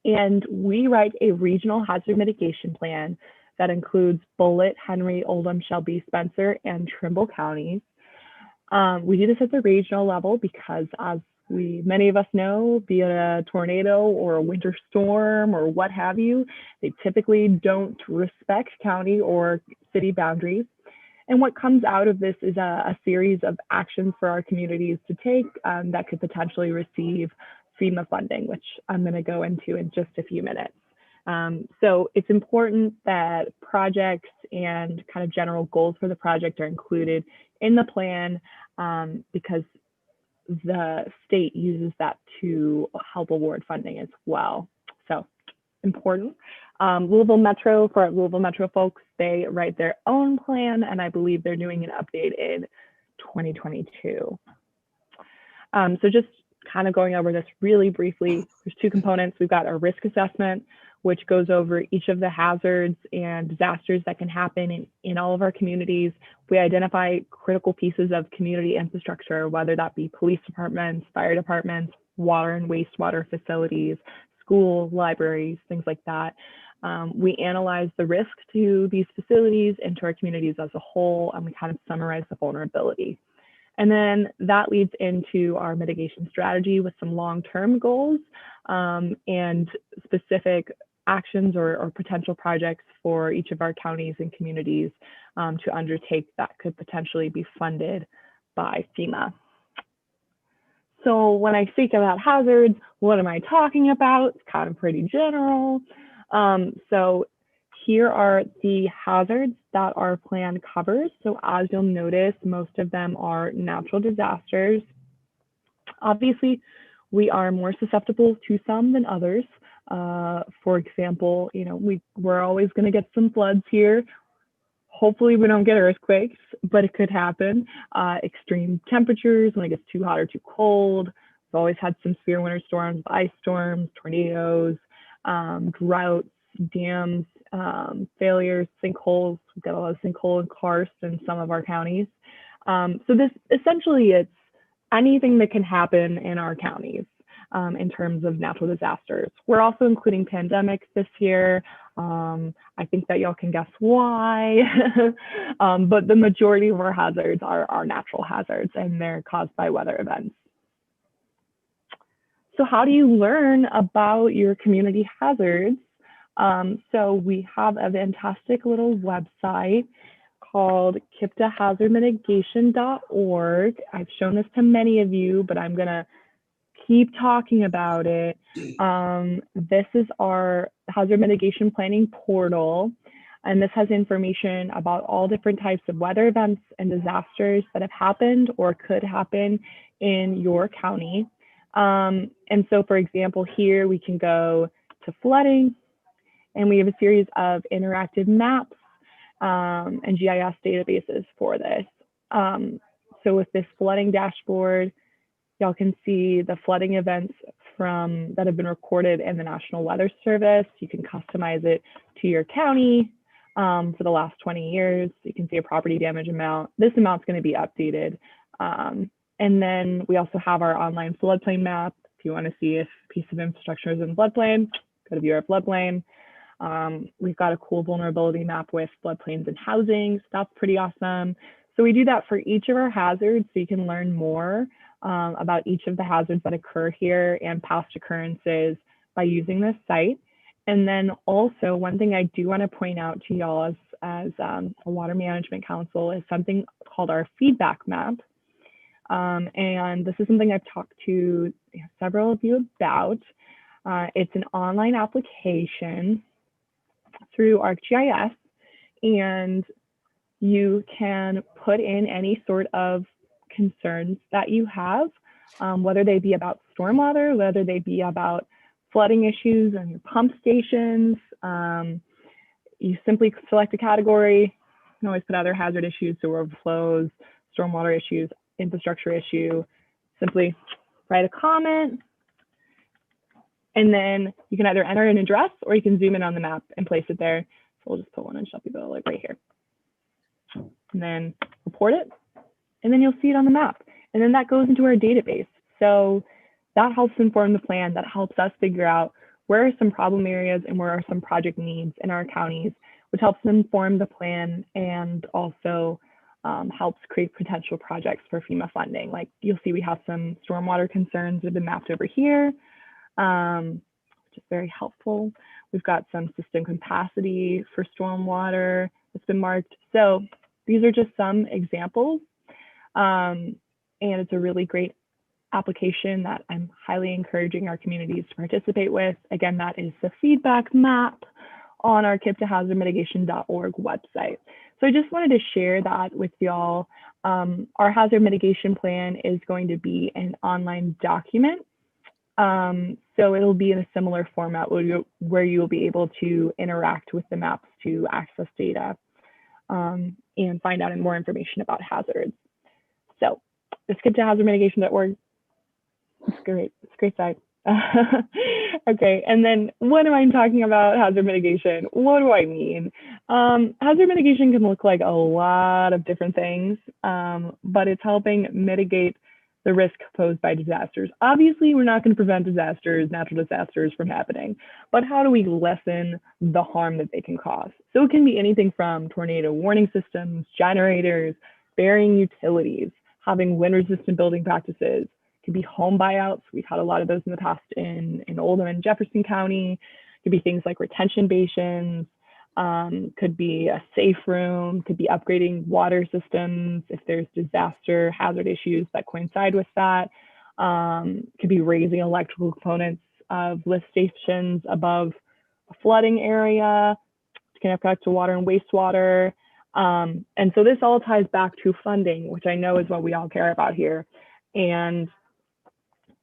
S17: And we write a regional hazard mitigation plan that includes Bullitt, Henry, Oldham, Shelby, Spencer, and Trimble counties. We do this at the regional level because, as many of us know, be it a tornado or a winter storm or what have you, they typically don't respect county or city boundaries. And what comes out of this is a series of actions for our communities to take that could potentially receive FEMA funding, which I'm going to go into in just a few minutes. So it's important that projects and kind of general goals for the project are included in the plan because the state uses that to help award funding as well. So important. Louisville Metro, for Louisville Metro folks, they write their own plan, and I believe they're doing an update in 2022. So just kind of going over this really briefly, there's two components. We've got our risk assessment, which goes over each of the hazards and disasters that can happen in all of our communities. We identify critical pieces of community infrastructure, whether that be police departments, fire departments, water and wastewater facilities, schools, libraries, things like that. We analyze the risk to these facilities and to our communities as a whole, and we kind of summarize the vulnerability. And then that leads into our mitigation strategy with some long-term goals and specific actions or potential projects for each of our counties and communities to undertake that could potentially be funded by FEMA. So when I speak about hazards, what am I talking about? It's kind of pretty general. So here are the hazards that our plan covers. So as you'll notice, most of them are natural disasters. Obviously, we are more susceptible to some than others. For example, you know, we're always going to get some floods here. Hopefully we don't get earthquakes, but it could happen. Extreme temperatures when it gets too hot or too cold. We've always had some severe winter storms, ice storms, tornadoes, droughts, dams, failures, sinkholes. We've got a lot of sinkhole and karst in some of our counties. So this essentially, it's anything that can happen in our counties in terms of natural disasters. We're also including pandemics this year. I think that y'all can guess why, but the majority of our hazards are natural hazards and they're caused by weather events. So how do you learn about your community hazards? So we have a fantastic little website called KIPDAHazardMitigation.org. I've shown this to many of you, but I'm going to keep talking about it. This is our hazard mitigation planning portal, and this has information about all different types of weather events and disasters that have happened or could happen in your county. And so, for example, here we can go to flooding, and we have a series of interactive maps and GIS databases for this. So with this flooding dashboard, y'all can see the flooding events that have been recorded in the National Weather Service. You can customize it to your county for the last 20 years. You can see a property damage amount. This amount's going to be updated. And then we also have our online floodplain map. If you want to see if a piece of infrastructure is in floodplain, go to view our floodplain. We've got a cool vulnerability map with floodplains and housing. So that's pretty awesome. So we do that for each of our hazards, so you can learn more about each of the hazards that occur here and past occurrences by using this site. And then also, one thing I do want to point out to y'all as a Water Management Council is something called our feedback map. And this is something I've talked to several of you about. It's an online application through ArcGIS, and you can put in any sort of concerns that you have, whether they be about stormwater, whether they be about flooding issues on your pump stations. You simply select a category. You can always put other hazard issues, so overflows, stormwater issues, infrastructure issue. Simply write a comment, and then you can either enter an address or you can zoom in on the map and place it there. So we'll just put one in Shelbyville, like right here. And then report it, and then you'll see it on the map. And then that goes into our database. So that helps inform the plan. That helps us figure out where are some problem areas and where are some project needs in our counties, which helps inform the plan and also helps create potential projects for FEMA funding. Like you'll see we have some stormwater concerns that have been mapped over here, which is very helpful. We've got some system capacity for stormwater that's been marked. So these are just some examples. And it's a really great application that I'm highly encouraging our communities to participate with. Again, that is the feedback map on our KIPDAHazardMitigation.org website. So I just wanted to share that with y'all. Our hazard mitigation plan is going to be an online document. So it'll be in a similar format where you'll be able to interact with the maps to access data and find out more information about hazards. So let's get to hazardmitigation.org. It's great. It's a great site. Okay, and then what am I talking about hazard mitigation? What do I mean? Hazard mitigation can look like a lot of different things, but it's helping mitigate the risk posed by disasters. Obviously, we're not going to prevent disasters, natural disasters from happening, but how do we lessen the harm that they can cause? So it can be anything from tornado warning systems, generators, burying utilities, having wind-resistant building practices. Could be home buyouts. We've had a lot of those in the past in Oldham and Jefferson County. Could be things like retention basins. Could be a safe room. Could be upgrading water systems if there's disaster hazard issues that coincide with that. Could be raising electrical components of lift stations above a flooding area to connect back to water and wastewater. And so this all ties back to funding, which I know is what we all care about here. And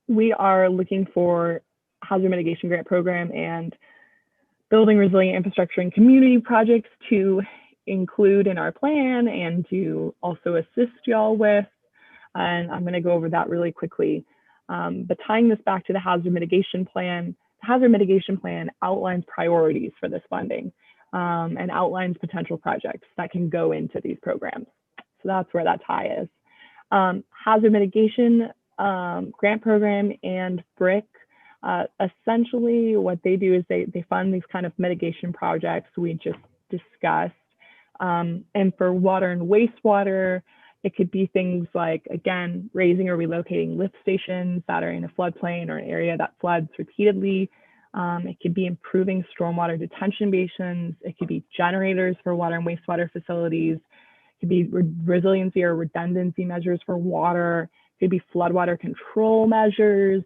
S17: we are looking for hazard mitigation grant program and building resilient infrastructure and community projects to include in our plan and to also assist y'all with. And I'm going to go over that really quickly. But tying this back to the hazard mitigation plan, the hazard mitigation plan outlines priorities for this funding and outlines potential projects that can go into these programs. So that's where that tie is. Hazard mitigation grant program and BRIC, essentially what they do is they fund these kind of mitigation projects we just discussed. And for water and wastewater, It could be things like, again, raising or relocating lift stations that are in a floodplain or an area that floods repeatedly. It could be improving stormwater detention basins. It could be generators for water and wastewater facilities. It could be resiliency or redundancy measures for water. It could be floodwater control measures,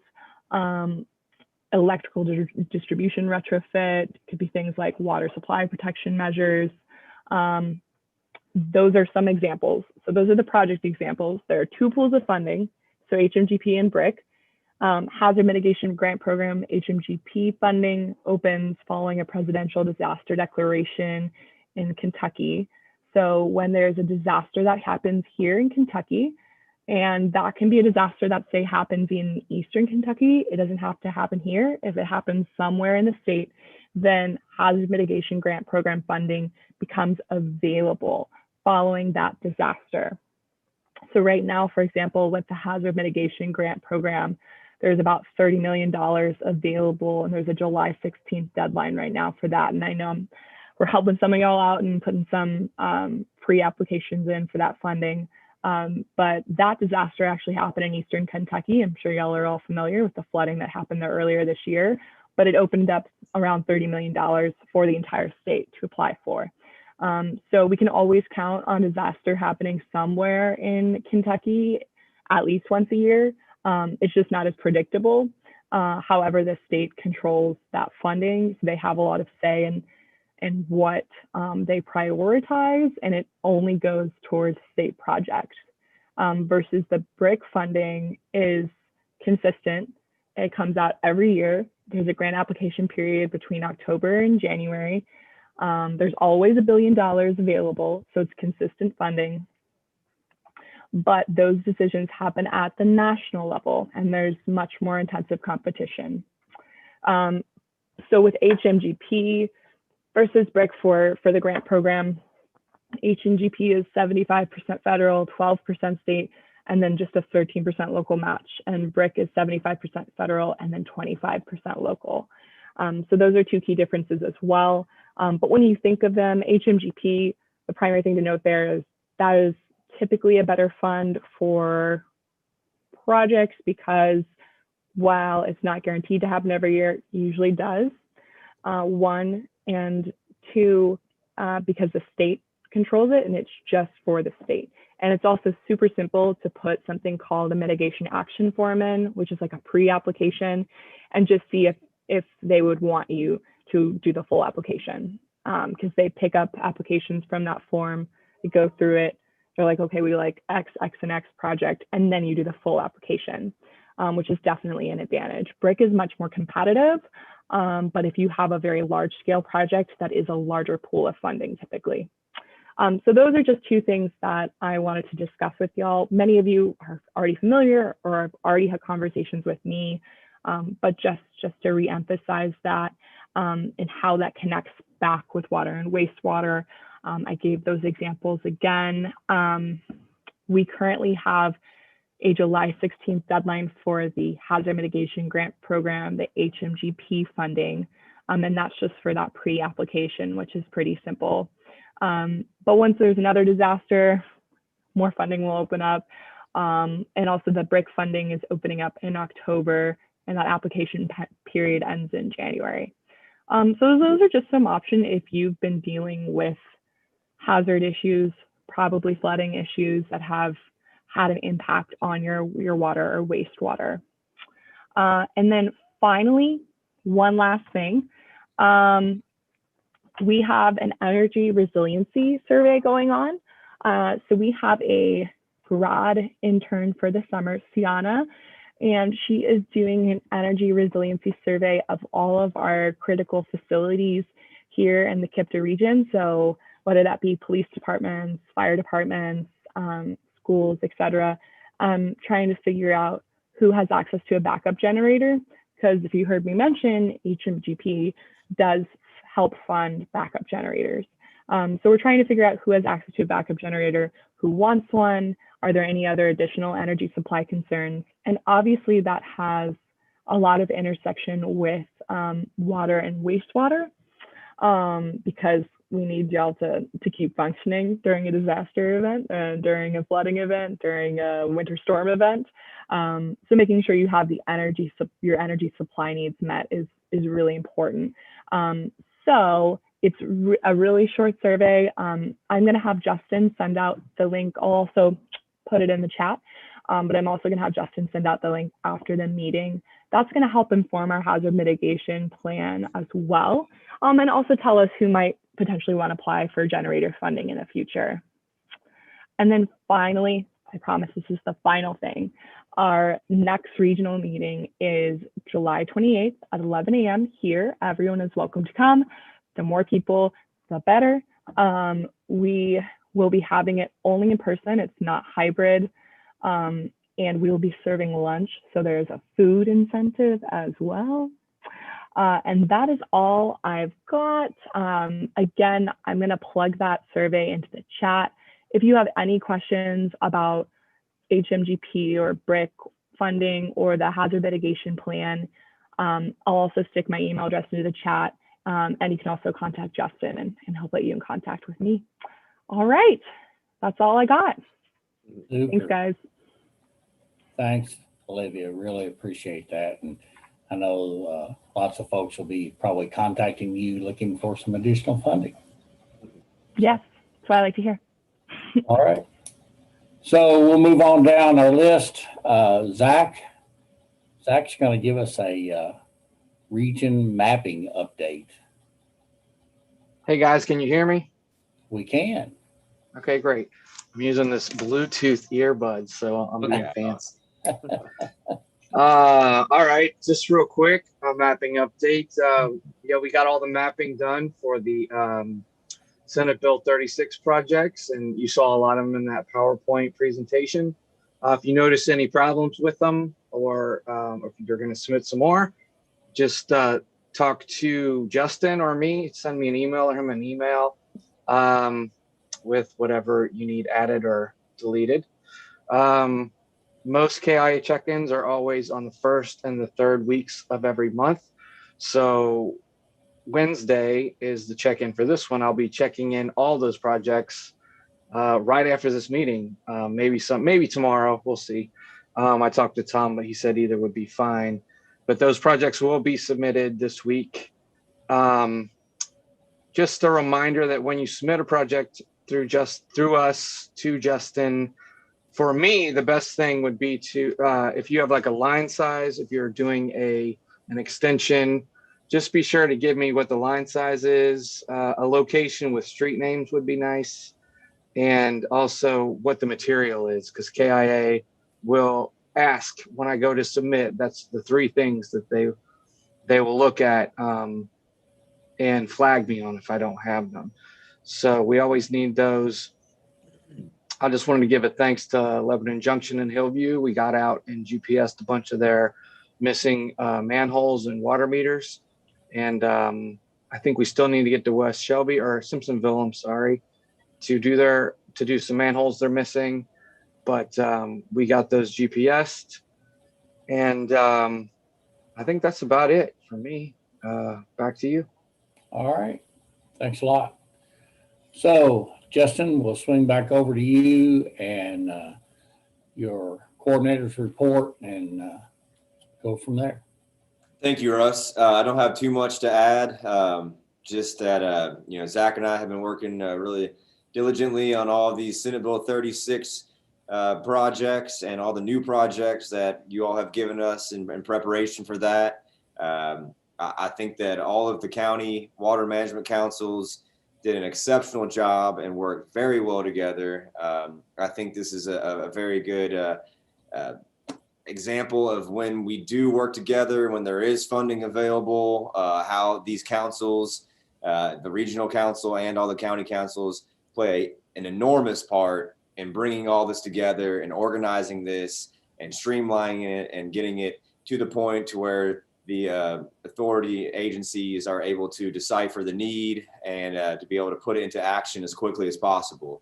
S17: electrical distribution retrofit. It could be things like water supply protection measures. Those are some examples. So those are the project examples. There are two pools of funding, so HMGP and BRIC. Hazard Mitigation Grant Program, HMGP funding opens following a presidential disaster declaration in Kentucky. So when there's a disaster that happens here in Kentucky, and that can be a disaster that, say, happens in Eastern Kentucky, it doesn't have to happen here. If it happens somewhere in the state, then Hazard Mitigation Grant Program funding becomes available following that disaster. So right now, for example, with the Hazard Mitigation Grant Program, there's about $30 million available, and there's a July 16th deadline right now for that. And I know we're helping some of y'all out and putting some pre-applications in for that funding. But that disaster actually happened in Eastern Kentucky. I'm sure y'all are all familiar with the flooding that happened there earlier this year, but it opened up around $30 million for the entire state to apply for. So we can always count on disaster happening somewhere in Kentucky at least once a year. It's just not as predictable. However, the state controls that funding, so they have a lot of say in what they prioritize, and it only goes towards state projects. Versus the BRIC funding is consistent. It comes out every year. There's a grant application period between October and January. There's always $1 billion available, so it's consistent funding. But those decisions happen at the national level, and there's much more intensive competition. So with HMGP versus BRIC for the grant program, HMGP is 75% federal, 12% state, and then just a 13% local match. And BRIC is 75% federal and then 25% local. So those are two key differences as well. But when you think of them, HMGP, the primary thing to note there is that is typically a better fund for projects because while it's not guaranteed to happen every year, it usually does. One, and two, because the state controls it and it's just for the state. And it's also super simple to put something called a mitigation action form in, which is like a pre-application, and just see if they would want you to do the full application. Because they pick up applications from that form, they go through it, they're like, okay, we like X, X, and X project, and then you do the full application, which is definitely an advantage. BRIC is much more competitive, but if you have a very large scale project, that is a larger pool of funding typically. So those are just two things that I wanted to discuss with y'all. Many of you are already familiar or have already had conversations with me, but just to reemphasize that and how that connects back with water and wastewater. I gave those examples again. We currently have a July 16th deadline for the Hazard Mitigation Grant Program, the HMGP funding, and that's just for that pre-application, which is pretty simple. But once there's another disaster, more funding will open up. And also the BRIC funding is opening up in October, and that application period ends in January. So those are just some options if you've been dealing with hazard issues, probably flooding issues that have had an impact on your water or wastewater. And then finally, one last thing. We have an energy resiliency survey going on. So we have a grad intern for the summer, Sienna, and she is doing an energy resiliency survey of all of our critical facilities here in the KIPDA region. So whether that be police departments, fire departments, schools, etc., trying to figure out who has access to a backup generator. Because if you heard me mention, HMGP does help fund backup generators. So we're trying to figure out who has access to a backup generator, who wants one, are there any other additional energy supply concerns? And obviously that has a lot of intersection with water and wastewater because we need y'all to keep functioning during a disaster event, during a flooding event, during a winter storm event. So making sure you have your energy supply needs met is really important. So it's a really short survey. I'm going to have Justin send out the link. I'll also put it in the chat, but I'm also going to have Justin send out the link after the meeting. That's going to help inform our hazard mitigation plan as well, and also tell us who might potentially want to apply for generator funding in the future. And then finally, I promise this is the final thing, our next regional meeting is July 28th at 11 a.m. here. Everyone is welcome to come. The more people, the better. We will be having it only in person. It's not hybrid. And we will be serving lunch. So there's a food incentive as well. And that is all I've got. Again, I'm going to plug that survey into the chat. If you have any questions about HMGP or BRIC funding or the hazard mitigation plan, I'll also stick my email address into the chat. And you can also contact Justin and he'll put you in contact with me. All right, that's all I got.
S7: Super.
S17: Thanks, guys.
S7: Thanks, Olivia. Really appreciate that. And I know lots of folks will be probably contacting you looking for some additional funding.
S17: Yes, that's what I like to hear.
S7: All right. So we'll move on down our list. Zach's going to give us a region mapping update.
S18: Hey guys, can you hear me?
S7: We can.
S18: Okay, great. I'm using this Bluetooth earbuds, so I'm being fancy. All right, just real quick, a mapping update. We got all the mapping done for the Senate Bill 36 projects, and you saw a lot of them in that PowerPoint presentation. If you notice any problems with them, or if you're going to submit some more, just talk to Justin or me. Send me an email or him an email with whatever you need added or deleted. Most KIA check-ins are always on the first and the third weeks of every month. So Wednesday is the check-in for this one. I'll be checking in all those projects right after this meeting. Maybe tomorrow, we'll see. I talked to Tom, but he said either would be fine. But those projects will be submitted this week. Just a reminder that when you submit a project through us to Justin, for me, the best thing would be to, if you have like a line size, if you're doing an extension, just be sure to give me what the line size is. A location with street names would be nice. And also what the material is, because KIA will ask when I go to submit. That's the three things that they will look at and flag me on if I don't have them. So we always need those. I just wanted to give a thanks to Lebanon Junction and Hillview. We got out and GPSed a bunch of their missing manholes and water meters. And I think we still need to get to West Shelby or Simpsonville, I'm sorry, to do some manholes they're missing. But we got those GPSed. And I think that's about it for me. Back to you.
S7: All right. Thanks a lot. So, Justin, we'll swing back over to you and your coordinator's report and go from there.
S1: Thank you, Russ. I don't have too much to add. Just that, Zach and I have been working really diligently on all of these Senate Bill 36 projects and all the new projects that you all have given us in preparation for that. I think that all of the county water management councils did an exceptional job and worked very well together. I think this is a very good example of when we do work together, when there is funding available, how these councils, the regional council and all the county councils, play an enormous part in bringing all this together and organizing this and streamlining it and getting it to the point to where the authority agencies are able to decipher the need and to be able to put it into action as quickly as possible.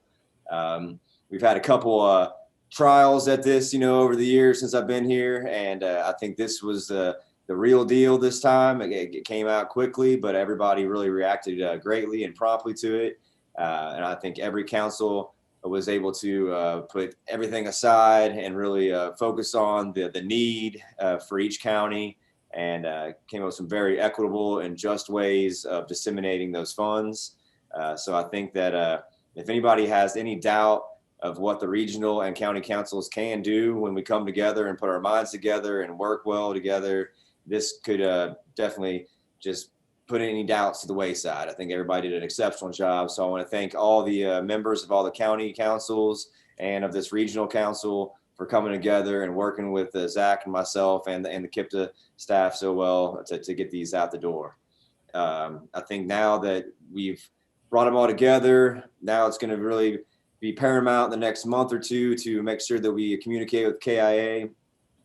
S1: We've had a couple trials at this, over the years since I've been here, and I think this was the the real deal this time. It came out quickly, but everybody really reacted greatly and promptly to it. And I think every council was able to put everything aside and really focus on the need for each county, and came up with some very equitable and just ways of disseminating those funds. So I think that if anybody has any doubt of what the regional and county councils can do when we come together and put our minds together and work well together, this could definitely just put any doubts to the wayside. I think everybody did an exceptional job. So I want to thank all the members of all the county councils and of this regional council for coming together and working with Zach and myself and the KIPDA staff so well to get these out the door. I think now that we've brought them all together, now it's going to really be paramount in the next month or two to make sure that we communicate with KIA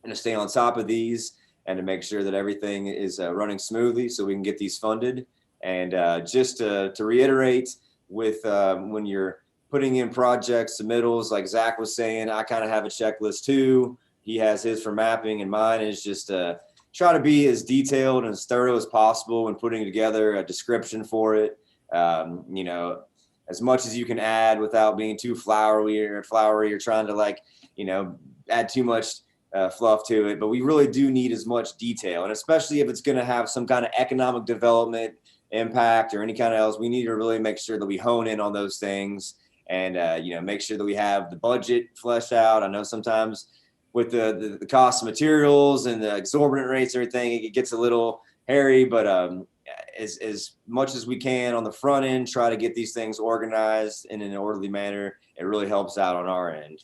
S1: and to stay on top of these and to make sure that everything is running smoothly so we can get these funded. And just to reiterate, with when you're putting in project submittals, like Zach was saying, I kind of have a checklist too. He has his for mapping, and mine is just try to be as detailed and as thorough as possible when putting together a description for it. You know, as much as you can add without being too flowery or trying to add too much fluff to it. But we really do need as much detail, and especially if it's going to have some kind of economic development impact or any kind of else, we need to really make sure that we hone in on those things and make sure that we have the budget fleshed out. I know sometimes with the cost of materials and the exorbitant rates and everything, it gets a little hairy, but as much as we can on the front end, try to get these things organized in an orderly manner. It really helps out on our end.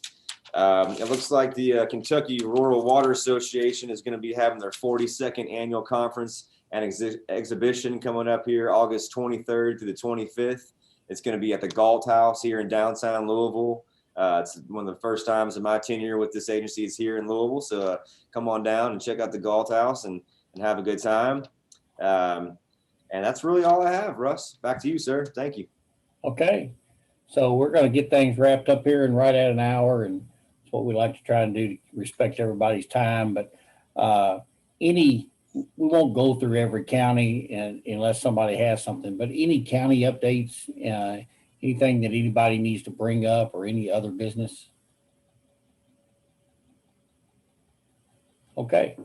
S1: It looks like the Kentucky Rural Water Association is going to be having their 42nd annual conference and exhibition coming up here August 23rd through the 25th. It's going to be at the Galt House here in downtown Louisville. It's one of the first times in my tenure with this agency is here in Louisville. So come on down and check out the Galt House and have a good time. And that's really all I have, Russ. Back to you, sir. Thank you.
S7: Okay. So we're going to get things wrapped up here in right at an hour, and it's what we like to try and do to respect everybody's time. But we won't go through every county unless somebody has something, but any county updates, anything that anybody needs to bring up or any other business? Okay.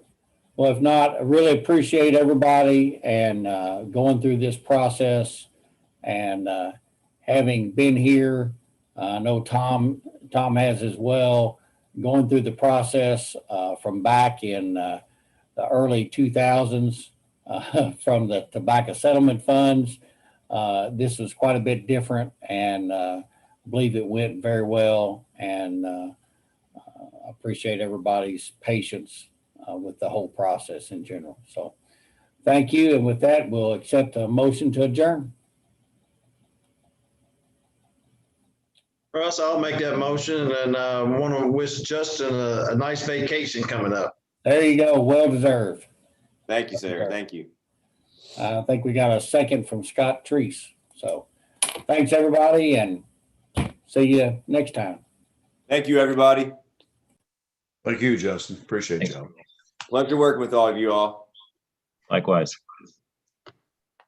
S7: Well, if not, I really appreciate everybody and going through this process and having been here. I know Tom has as well, going through the process from back in the early 2000s from the tobacco settlement funds. This was quite a bit different, and I believe it went very well, and I appreciate everybody's patience with the whole process in general. So thank you. And with that, we'll accept a motion to adjourn.
S6: Russ, I'll make that motion, and want to wish Justin a nice vacation coming up.
S7: There you go. Well deserved.
S1: Thank you, sir. Thank you.
S7: I think we got a second from Scott Treese. So thanks, everybody, and see you next time.
S1: Thank you, everybody.
S14: Thank you, Justin. Appreciate you.
S1: Pleasure working with all of you all.
S19: Likewise.